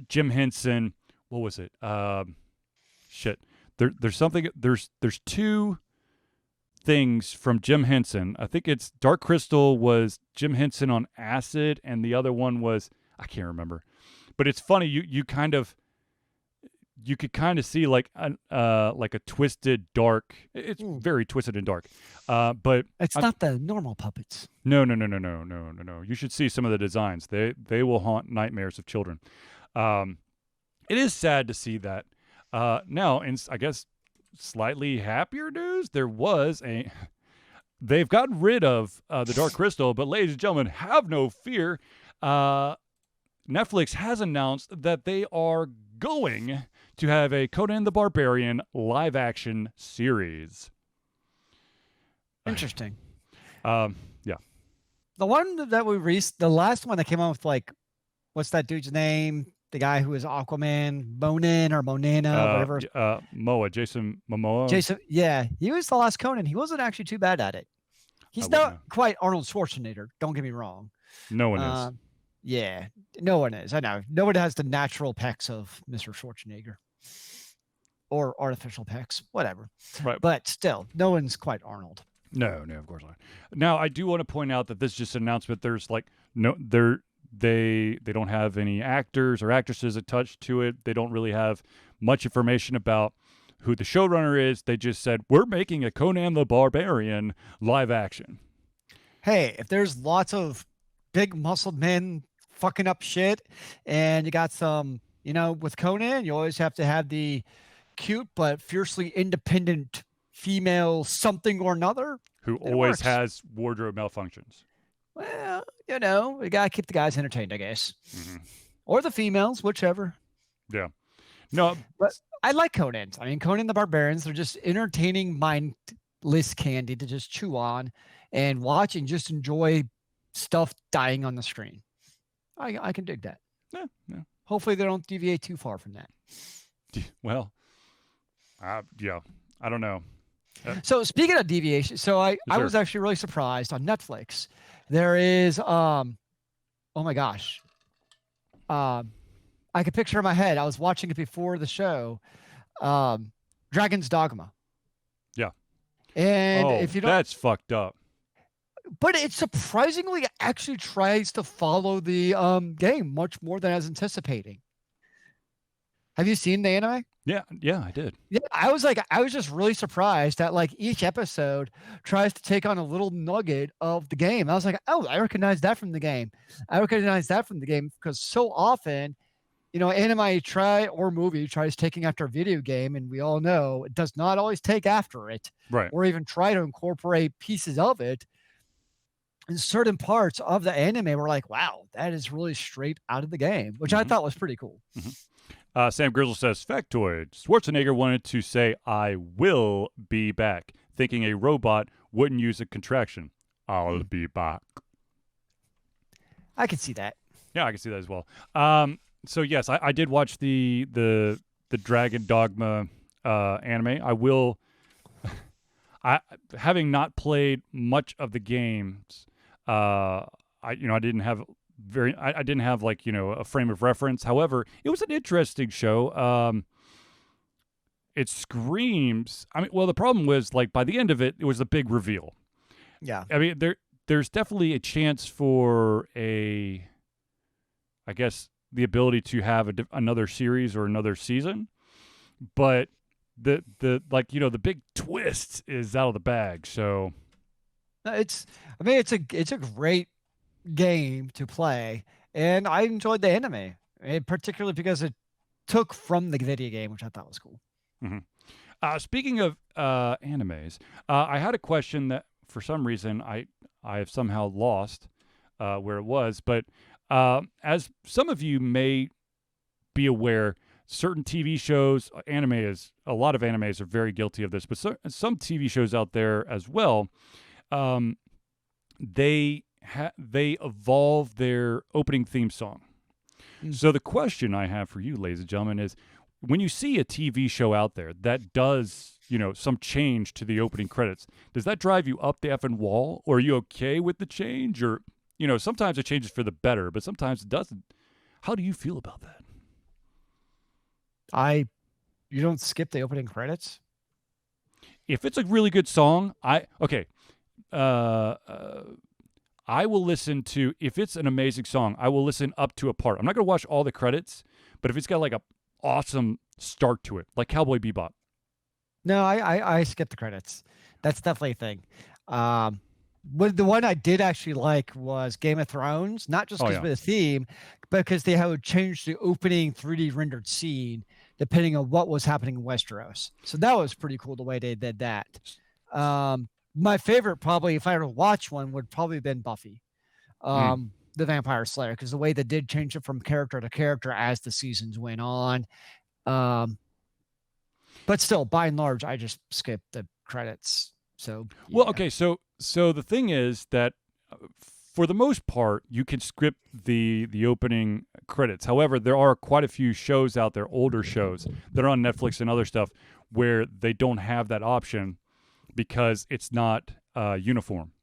Jim Henson. What was it? There's something. There's two things from Jim Henson. I think it's Dark Crystal was Jim Henson on acid, and the other one was I can't remember. But it's funny. You could kind of see like a twisted dark. It's very twisted and dark. But it's not the normal puppets. No. You should see some of the designs. They will haunt nightmares of children. It is sad to see that. Now, in I guess slightly happier news, they've gotten rid of the Dark Crystal, but ladies and gentlemen, have no fear. Netflix has announced that they are going to have a Conan the Barbarian live-action series. Interesting. Yeah. The one that the last one that came out with what's that dude's name? The guy who is Aquaman, Monana, whatever. Jason Momoa. Jason, yeah, he was the last Conan. He wasn't actually too bad at it. He's not quite Arnold Schwarzenegger. Don't get me wrong. No one is. Yeah, no one is. I know. No one has the natural pecs of Mr. Schwarzenegger or artificial pecs, whatever. Right. But still, no one's quite Arnold. No, of course not. Now, I do want to point out that this is just an announcement. There's like they don't have any actors or actresses attached to it. They don't really have much information about who the showrunner is. They just said, we're making a Conan the Barbarian live action. Hey, if there's lots of big muscled men fucking up shit and you got some, with Conan, you always have to have the cute but fiercely independent female something or another. Who always has wardrobe malfunctions. Well, we got to keep the guys entertained, I guess. Mm-hmm. Or the females, whichever. Yeah. No. But I like Conan. I mean, Conan the Barbarians, they're just entertaining mindless candy to just chew on and watch and just enjoy stuff dying on the screen. I can dig that. Yeah. Hopefully they don't deviate too far from that. Well, yeah, I don't know. So speaking of deviation, I was actually really surprised on Netflix. There is, oh my gosh. I could picture in my head. I was watching it before the show. Dragon's Dogma. Yeah. And if you don't, that's fucked up. But it surprisingly actually tries to follow the game much more than I was anticipating. Have you seen the anime? Yeah, I did. Yeah, I was just really surprised that like each episode tries to take on a little nugget of the game. I was like, oh, I recognize that from the game. Because so often, anime or movie tries taking after a video game, and we all know it does not always take after it, right? Or even try to incorporate pieces of it. And certain parts of the anime were like, wow, that is really straight out of the game, which I thought was pretty cool. Mm-hmm. Sam Grizzle says, factoid, Schwarzenegger wanted to say, I will be back, thinking a robot wouldn't use a contraction. I'll be back. I can see that. Yeah, I can see that as well. So yes, I did watch the Dragon Dogma anime. I will, having not played much of the games, I didn't have I didn't have a frame of reference. However, it was an interesting show. It screams. The problem was by the end of it, it was a big reveal. Yeah. I mean, there's definitely a chance for the ability to have another series or another season, but the big twist is out of the bag. So it's a great game to play, and I enjoyed the anime, particularly because it took from the video game, which I thought was cool. Mm-hmm. Speaking of animes, I had a question that for some reason I have somehow lost where it was, but as some of you may be aware, certain TV shows, a lot of animes are very guilty of this, but some TV shows out there as well, they evolve their opening theme song. So the question I have for you, ladies and gentlemen, is when you see a TV show out there that does, some change to the opening credits, does that drive you up the effing wall, or are you okay with the change? Or, sometimes it changes for the better, but sometimes it doesn't. How do you feel about that? You don't skip the opening credits? If it's a really good song, I will listen to, if it's an amazing song, I will listen up to a part. I'm not going to watch all the credits, but if it's got a awesome start to it, like Cowboy Bebop. No, I skip the credits. That's definitely a thing. But the one I did actually like was Game of Thrones, not just because of the theme, but because they would change the opening 3D rendered scene depending on what was happening in Westeros. So that was pretty cool the way they did that. My favorite, probably, if I were to watch one, would probably have been Buffy, the Vampire Slayer, because the way they did change it from character to character as the seasons went on. But still, by and large, I just skip the credits. So yeah. Well, okay, so the thing is that for the most part, you can skip the opening credits. However, there are quite a few shows out there, older shows that are on Netflix and other stuff, where they don't have that option because it's not uniform.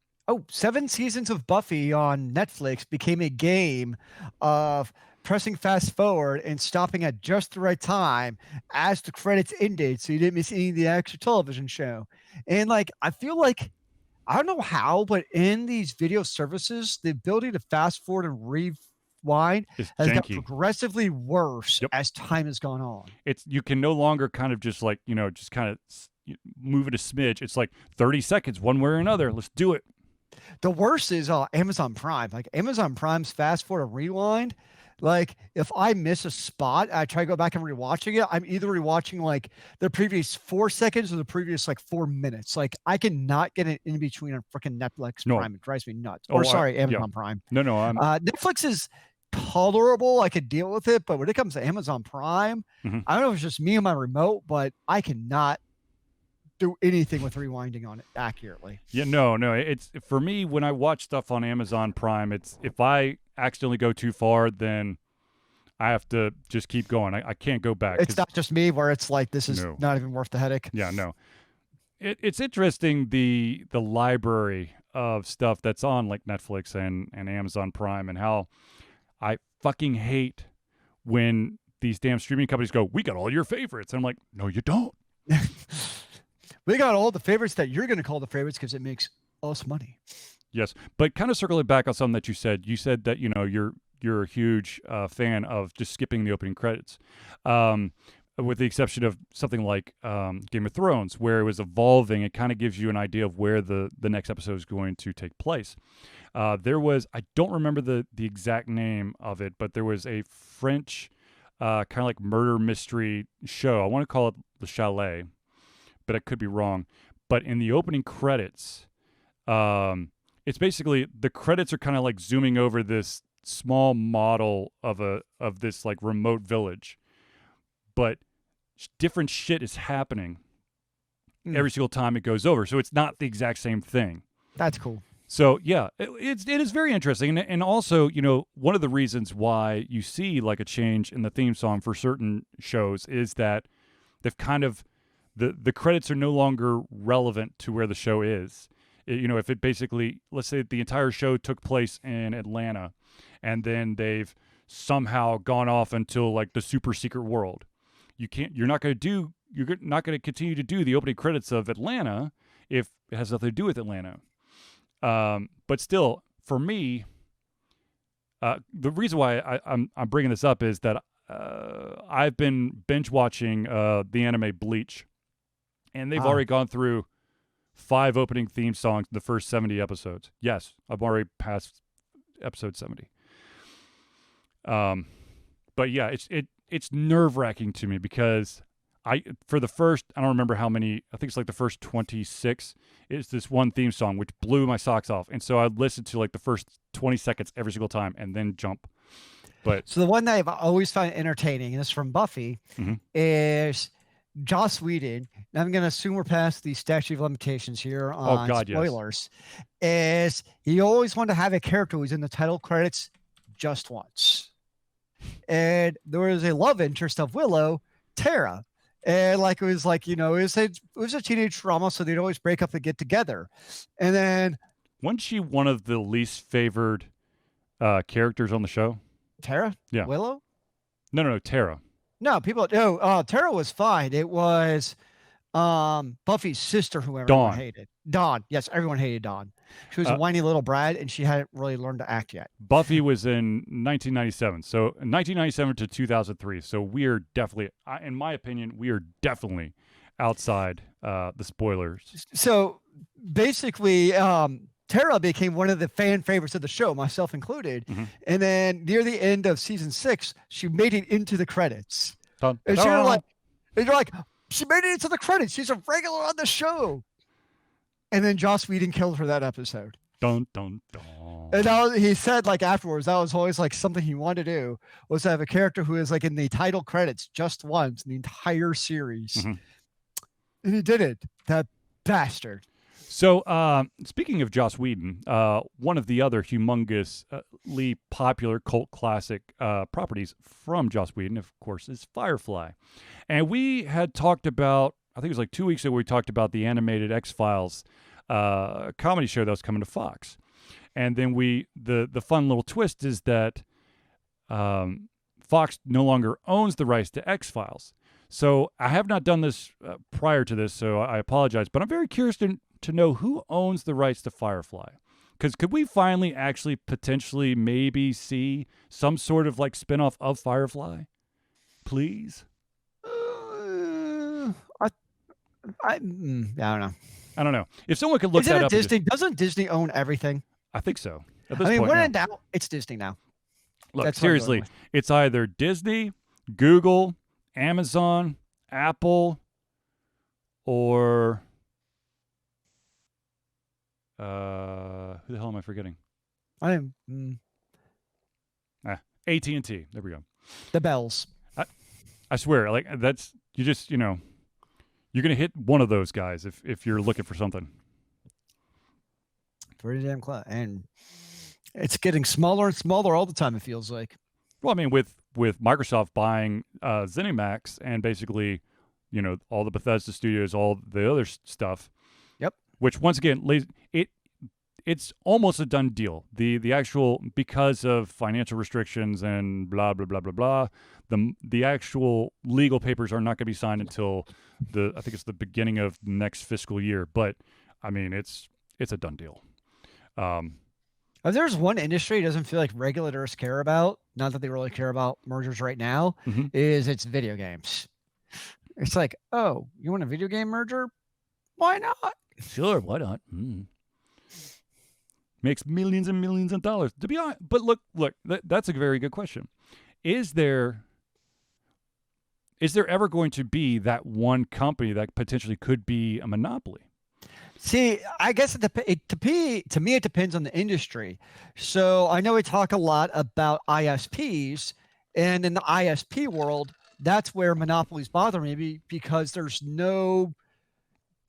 7 seasons of Buffy on Netflix became a game of pressing fast forward and stopping at just the right time as the credits ended so you didn't miss any of the actual television show. And like I feel like I don't know how, but in these video services, the ability to fast forward and rewind It's has got janky. progressively worse Yep. as time has gone on. You can no longer kind of just like, just kind of move it a smidge. It's like 30 seconds one way or another. Let's do it. The worst is Amazon Prime. Like Amazon Prime's fast forward and rewind. Like if I miss a spot, I try to go back and rewatching it. I'm either rewatching like the previous 4 seconds or the previous like 4 minutes. Like I cannot get it in between on freaking Netflix No. Prime. It drives me nuts. Oh, Or sorry, yeah. Amazon Prime. No, Netflix is tolerable. I could deal with it, but when it comes to Amazon Prime, Mhm. I don't know if it's just me and my remote, but I cannot do anything with rewinding on it accurately. Yeah, no. It's for me when I watch stuff on Amazon Prime. It's if I accidentally go too far, then I have to just keep going. I can't go back. It's not just me where it's like this is No. not even worth the headache. Yeah, no. It's interesting the library of stuff that's on like Netflix and Amazon Prime and how I fucking hate when these damn streaming companies go, "We got all your favorites." And I'm like, "No, you don't." We got all the favorites that you're going to call the favorites because it makes us money. Yes, but kind of circling back on something that you said. You said that you're a huge fan of just skipping the opening credits, with the exception of something like Game of Thrones, where it was evolving. It kind of gives you an idea of where the next episode is going to take place. There was, I don't remember the exact name of it, but there was a French kind of like murder mystery show. I want to call it The Chalet, but I could be wrong. But in the opening credits, it's basically the credits are kind of like zooming over this small model of this like remote village, but different shit is happening every single time it goes over. So it's not the exact same thing. That's cool. So yeah, it is very interesting, and also one of the reasons why you see like a change in the theme song for certain shows is that they've kind of the credits are no longer relevant to where the show is. If it basically, let's say the entire show took place in Atlanta, and then they've somehow gone off until like the super secret world, you're not going to continue to do the opening credits of Atlanta if it has nothing to do with Atlanta. But still, for me, the reason why I'm bringing this up is that I've been binge watching the anime Bleach, and they've already gone through 5 opening theme songs in the first 70 episodes. Yes, I'm already past episode 70. But yeah, it's nerve-wracking to me because I don't remember how many, I think it's like the first 26 is this one theme song, which blew my socks off. And so I'd listen to like the first 20 seconds every single time and then jump. But so the one that I've always found entertaining, and this is from Buffy, is Joss Whedon. And I'm going to assume we're past the statute of limitations here on spoilers. Yes. Is he always wanted to have a character who's in the title credits just once. And there was a love interest of Willow, Tara. And like it was a teenage drama, so they'd always break up and get together. And then wasn't she one of the least favored characters on the show? Tara? Yeah. Willow? No, Tara. No, Tara was fine. It was Buffy's sister who everyone hated. Dawn. Yes, everyone hated Dawn. She was a whiny little brat, and she hadn't really learned to act yet. Buffy was in 1997. So 1997 to 2003. So we are definitely, in my opinion, outside the spoilers. So basically, Tara became one of the fan favorites of the show, myself included. Mm-hmm. And then near the end of season 6, she made it into the credits. And you're like, she made it into the credits. She's a regular on the show. And then Joss Whedon killed her that episode. Dun, dun, dun. And he said like afterwards, that was always like something he wanted to do, was to have a character who is like in the title credits just once in the entire series. Mm-hmm. And he did it. That bastard. So speaking of Joss Whedon, one of the other humongously popular cult classic properties from Joss Whedon, of course, is Firefly. And we had talked about, I think it was like 2 weeks ago, we talked about the animated X-Files comedy show that was coming to Fox. And then the fun little twist is that Fox no longer owns the rights to X-Files. So I have not done this prior to this, so I apologize. But I'm very curious to know who owns the rights to Firefly. Because could we finally actually potentially maybe see some sort of like spinoff of Firefly? Please? I don't know. I don't know. If someone could look Isn't that it up. Disney? Doesn't Disney own everything? I think so. At this I mean, point, when yeah. in doubt, it's Disney now. Look, That's what I'm going seriously, with. it's either Disney, Google, Amazon, Apple, or who the hell am I forgetting? AT&T. There we go. The bells. I swear, like that's you just you're gonna hit one of those guys if you're looking for something. Pretty damn close, and it's getting smaller and smaller all the time. It feels like. Well, I mean, with Microsoft buying ZeniMax and basically, all the Bethesda studios, all the other stuff. Yep. Which once again, it's almost a done deal. The actual, because of financial restrictions and blah blah blah blah blah, the actual legal papers are not going to be signed until I think it's the beginning of next fiscal year. But I mean, it's a done deal. If there's one industry it doesn't feel like regulators care about, not that they really care about mergers right now, it's video games. It's like, oh, you want a video game merger? Why not? Sure, why not? Makes millions and millions of dollars. To be honest, but look, that's a very good question. Is there ever going to be that one company that potentially could be a monopoly? See, I guess to me, it depends on the industry. So I know we talk a lot about ISPs, and in the ISP world, that's where monopolies bother me because there's no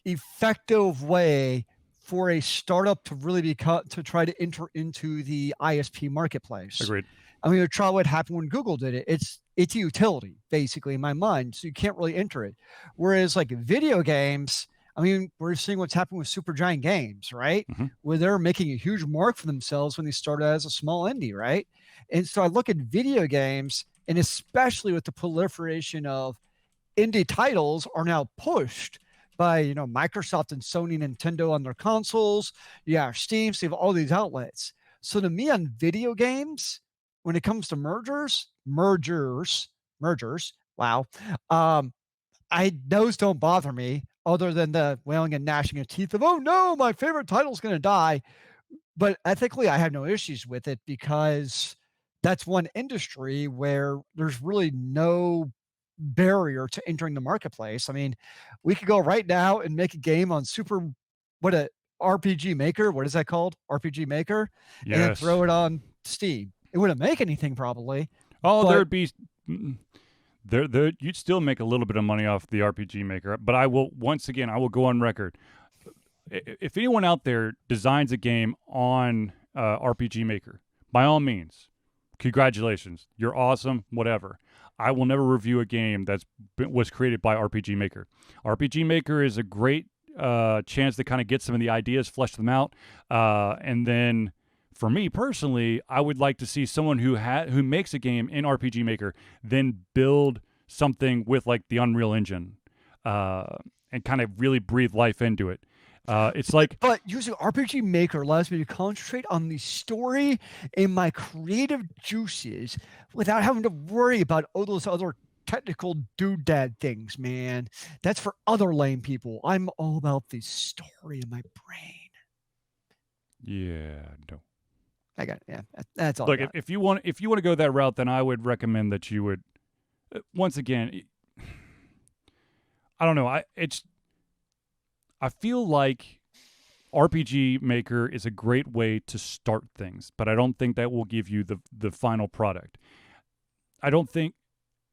effective way for a startup to really to try to enter into the ISP marketplace. Agreed. I mean, try what happened when Google did it. It's a utility, basically, in my mind, so you can't really enter it. Whereas like video games, I mean, we're seeing what's happened with SuperGiant Games, right? Where they're making a huge mark for themselves when they started as a small indie, right? And so I look at video games, and especially with the proliferation of indie titles are now pushed by, Microsoft and Sony, Nintendo on their consoles. Yeah, Steam, so you have all these outlets. So to me on video games, when it comes to mergers, wow. Those don't bother me other than the wailing and gnashing of teeth of, oh no, my favorite title's going to die. But ethically, I have no issues with it because that's one industry where there's really no barrier to entering the marketplace. I mean, we could go right now and make a game on RPG Maker. What is that called? RPG Maker. Yes. And then throw it on Steam. It wouldn't make anything probably. Oh, there'd be you'd still make a little bit of money off the RPG Maker, but I will go on record. If anyone out there designs a game on RPG Maker, by all means, congratulations, you're awesome, whatever. I will never review a game was created by RPG Maker. RPG Maker is a great chance to kind of get some of the ideas, flesh them out, and then for me personally, I would like to see someone who makes a game in RPG Maker then build something with like the Unreal Engine and kind of really breathe life into it. It's like, but using RPG Maker allows me to concentrate on the story and my creative juices without having to worry about all those other technical doodad things, man. That's for other lame people. I'm all about the story in my brain. Yeah, no. I got it. Yeah, that's all. Look, if you want to go that route, then I would recommend that you would. Once again, I don't know. I feel like RPG Maker is a great way to start things, but I don't think that will give you the final product. I don't think.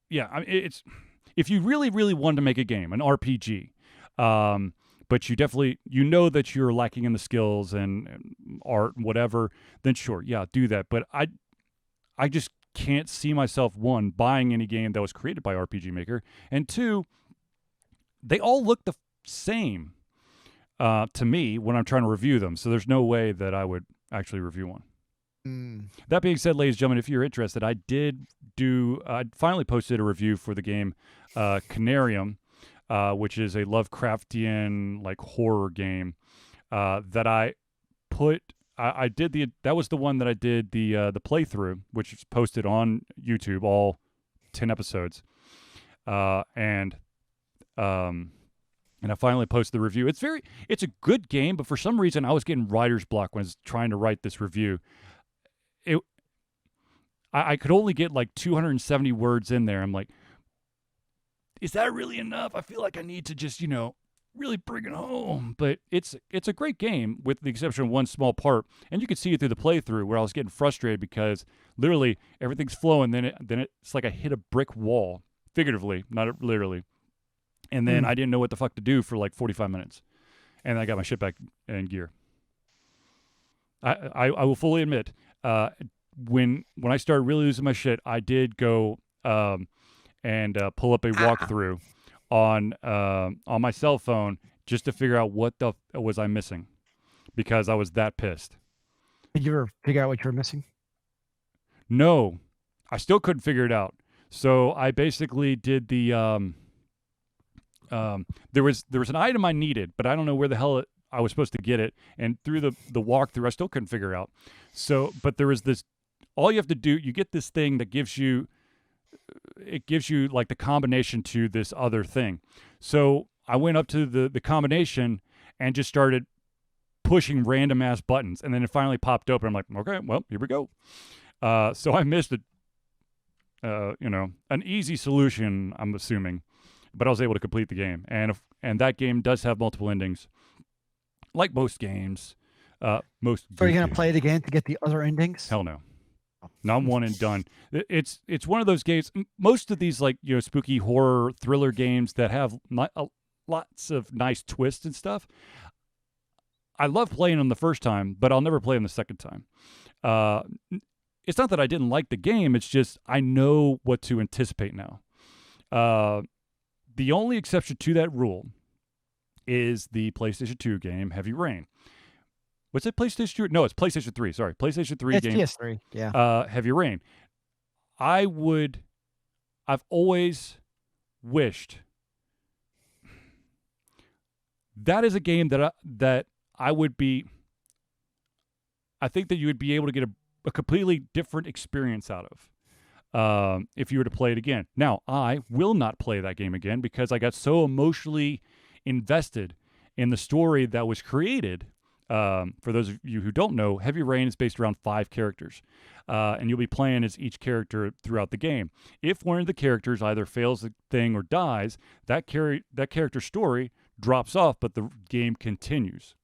Yeah, it's if you really, really want to make a game, an RPG, but you definitely that you're lacking in the skills and art, whatever, then sure, yeah, do that. But I just can't see myself, one, buying any game that was created by RPG Maker, and two, they all look the same. to me when I'm trying to review them. So there's no way that I would actually review one. That being said, ladies and gentlemen, if you're interested, I finally posted a review for the game Canarium, which is a Lovecraftian like horror game that I put. I did that was the one that I did the playthrough, which is posted on YouTube, all 10 episodes, and I finally posted the review. It's a good game, but for some reason I was getting writer's block when I was trying to write this review. I could only get like 270 words in there. I'm like, is that really enough? I feel like I need to just, really bring it home. But it's a great game with the exception of one small part. And you could see it through the playthrough where I was getting frustrated because literally everything's flowing. Then it's like I hit a brick wall, figuratively, not literally. And then I didn't know what the fuck to do for like 45 minutes. And I got my shit back in gear. I will fully admit, when I started really losing my shit, I did go and pull up a walkthrough on my cell phone just to figure out what the was I missing, because I was that pissed. Did you ever figure out what you were missing? No, I still couldn't figure it out. So I basically did the there was an item I needed, but I don't know where the hell I was supposed to get it. And through the walkthrough, I still couldn't figure it out. So, but there was this. All you have to do, you get this thing that gives you like the combination to this other thing. So I went up to the combination and just started pushing random ass buttons. And then it finally popped open. I'm like, okay, well, here we go. So I missed an easy solution, I'm assuming, but I was able to complete the game. And that game does have multiple endings, like most games. So you're going to play it again to get the other endings? Hell no. No, I'm one and done. It's one of those games. Most of these spooky horror thriller games that have lots of nice twists and stuff. I love playing them the first time, but I'll never play them the second time. It's not that I didn't like the game. It's just I know what to anticipate now. The only exception to that rule is the PlayStation 2 game Heavy Rain. What's it, PlayStation 2? No, it's PlayStation 3. Sorry, PlayStation 3 game. It's PS3, yeah. Heavy Rain. I've always wished that is a game that I would be. I think that you would be able to get a completely different experience out of if you were to play it again. Now, I will not play that game again because I got so emotionally invested in the story that was created. For those of you who don't know, Heavy Rain is based around 5 characters, and you'll be playing as each character throughout the game. If one of the characters either fails the thing or dies, that character's story drops off, but the game continues.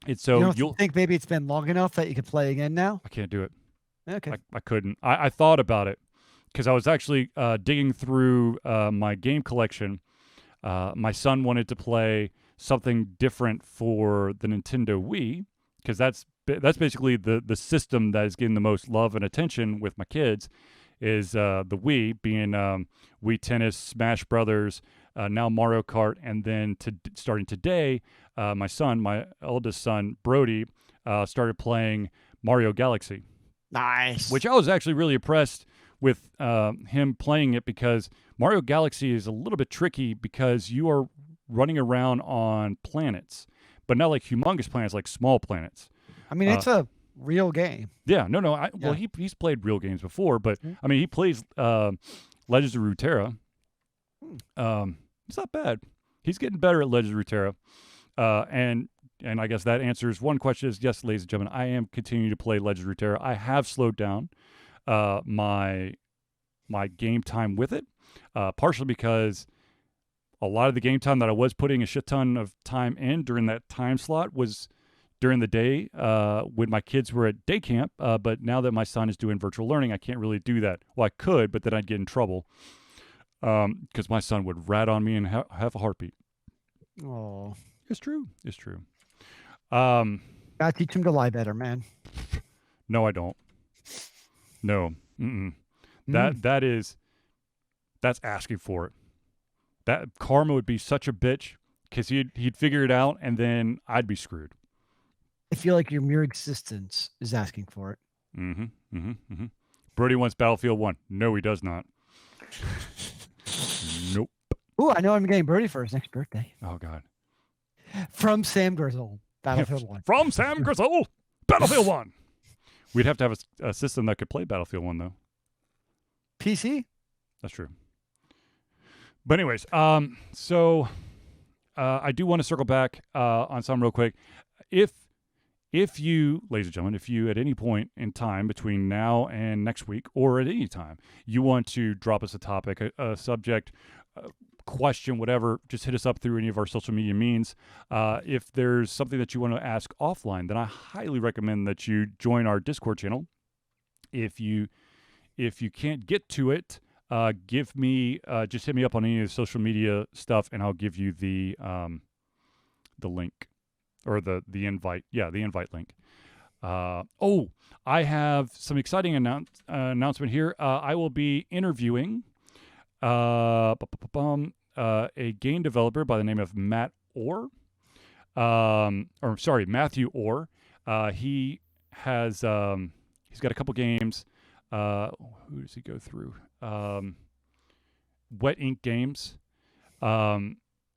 It's so you think maybe it's been long enough that you could play again now? I can't do it. Okay. I couldn't. I thought about it because I was actually digging through my game collection. My son wanted to play something different for the Nintendo Wii, because that's basically the system that is getting the most love and attention with my kids, is the Wii, being Wii Tennis, Smash Brothers, now Mario Kart, and then starting today, my eldest son, Brody, started playing Mario Galaxy. Nice. Which I was actually really impressed with him playing it, because Mario Galaxy is a little bit tricky because you are running around on planets, but not like humongous planets, like small planets. I mean, it's a real game. Yeah, no. Well, he's played real games before, but I mean, he plays Legends of Runeterra. It's not bad. He's getting better at Legends of Runeterra. And I guess that answers one question is, yes, ladies and gentlemen, I am continuing to play Legends of Runeterra. I have slowed down my game time with it, partially because a lot of the game time that I was putting a shit ton of time in during that time slot was during the day when my kids were at day camp. But now that my son is doing virtual learning, I can't really do that. Well, I could, but then I'd get in trouble because my son would rat on me and have a heartbeat. Oh, it's true. It's true. Gotta teach him to lie better, man. No, I don't. No. That's asking for it. That karma would be such a bitch, because he'd figure it out, and then I'd be screwed. I feel like your mere existence is asking for it. Brody wants Battlefield 1. No, he does not. Nope. Ooh, I know I'm getting Brody for his next birthday. Oh, God. From Sam Grizzle, Battlefield 1. From Sam Grizzle, Battlefield 1. We'd have to have a system that could play Battlefield 1, though. PC? That's true. But anyways, so I do want to circle back on something real quick. If you, ladies and gentlemen, if you at any point in time between now and next week, or at any time, you want to drop us a topic, a subject, question, whatever, just hit us up through any of our social media means. If there's something that you want to ask offline, then I highly recommend that you join our Discord channel. If you can't get to it, just hit me up on any of the social media stuff, and I'll give you the link. Or the invite. Yeah, the invite link. I have some exciting announcement here. I will be interviewing a game developer by the name of Matthew Orr. He has he's got a couple games. Who does he go through? Wet Ink Games. I'm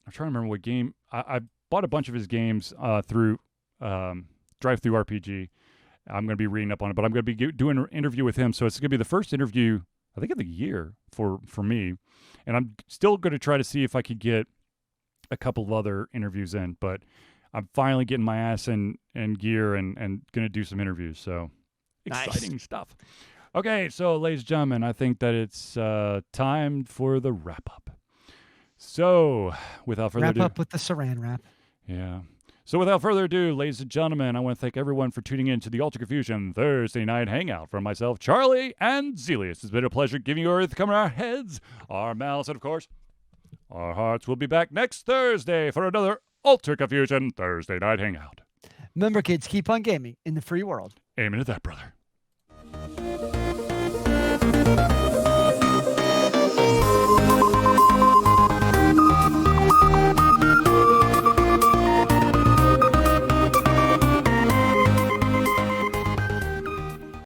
trying to remember what game. I bought a bunch of his games through Drive-Thru RPG. I'm going to be reading up on it, but I'm going to be doing an interview with him. So it's going to be the first interview, I think, of the year for me. And I'm still going to try to see if I could get a couple of other interviews in, but I'm finally getting my ass in gear and going to do some interviews. So exciting stuff. Okay, so ladies and gentlemen, I think that it's time for the wrap-up. So without further ado... Wrap up with the saran wrap. Yeah. So without further ado, ladies and gentlemen, I want to thank everyone for tuning in to the Altered Confusion Thursday Night Hangout. From myself, Charlie, and Zealeus. It's been a pleasure giving you everything coming our heads, our mouths, and of course, our hearts. Will be back next Thursday for another Altered Confusion Thursday Night Hangout. Remember, kids, keep on gaming in the free world. Amen to that, brother.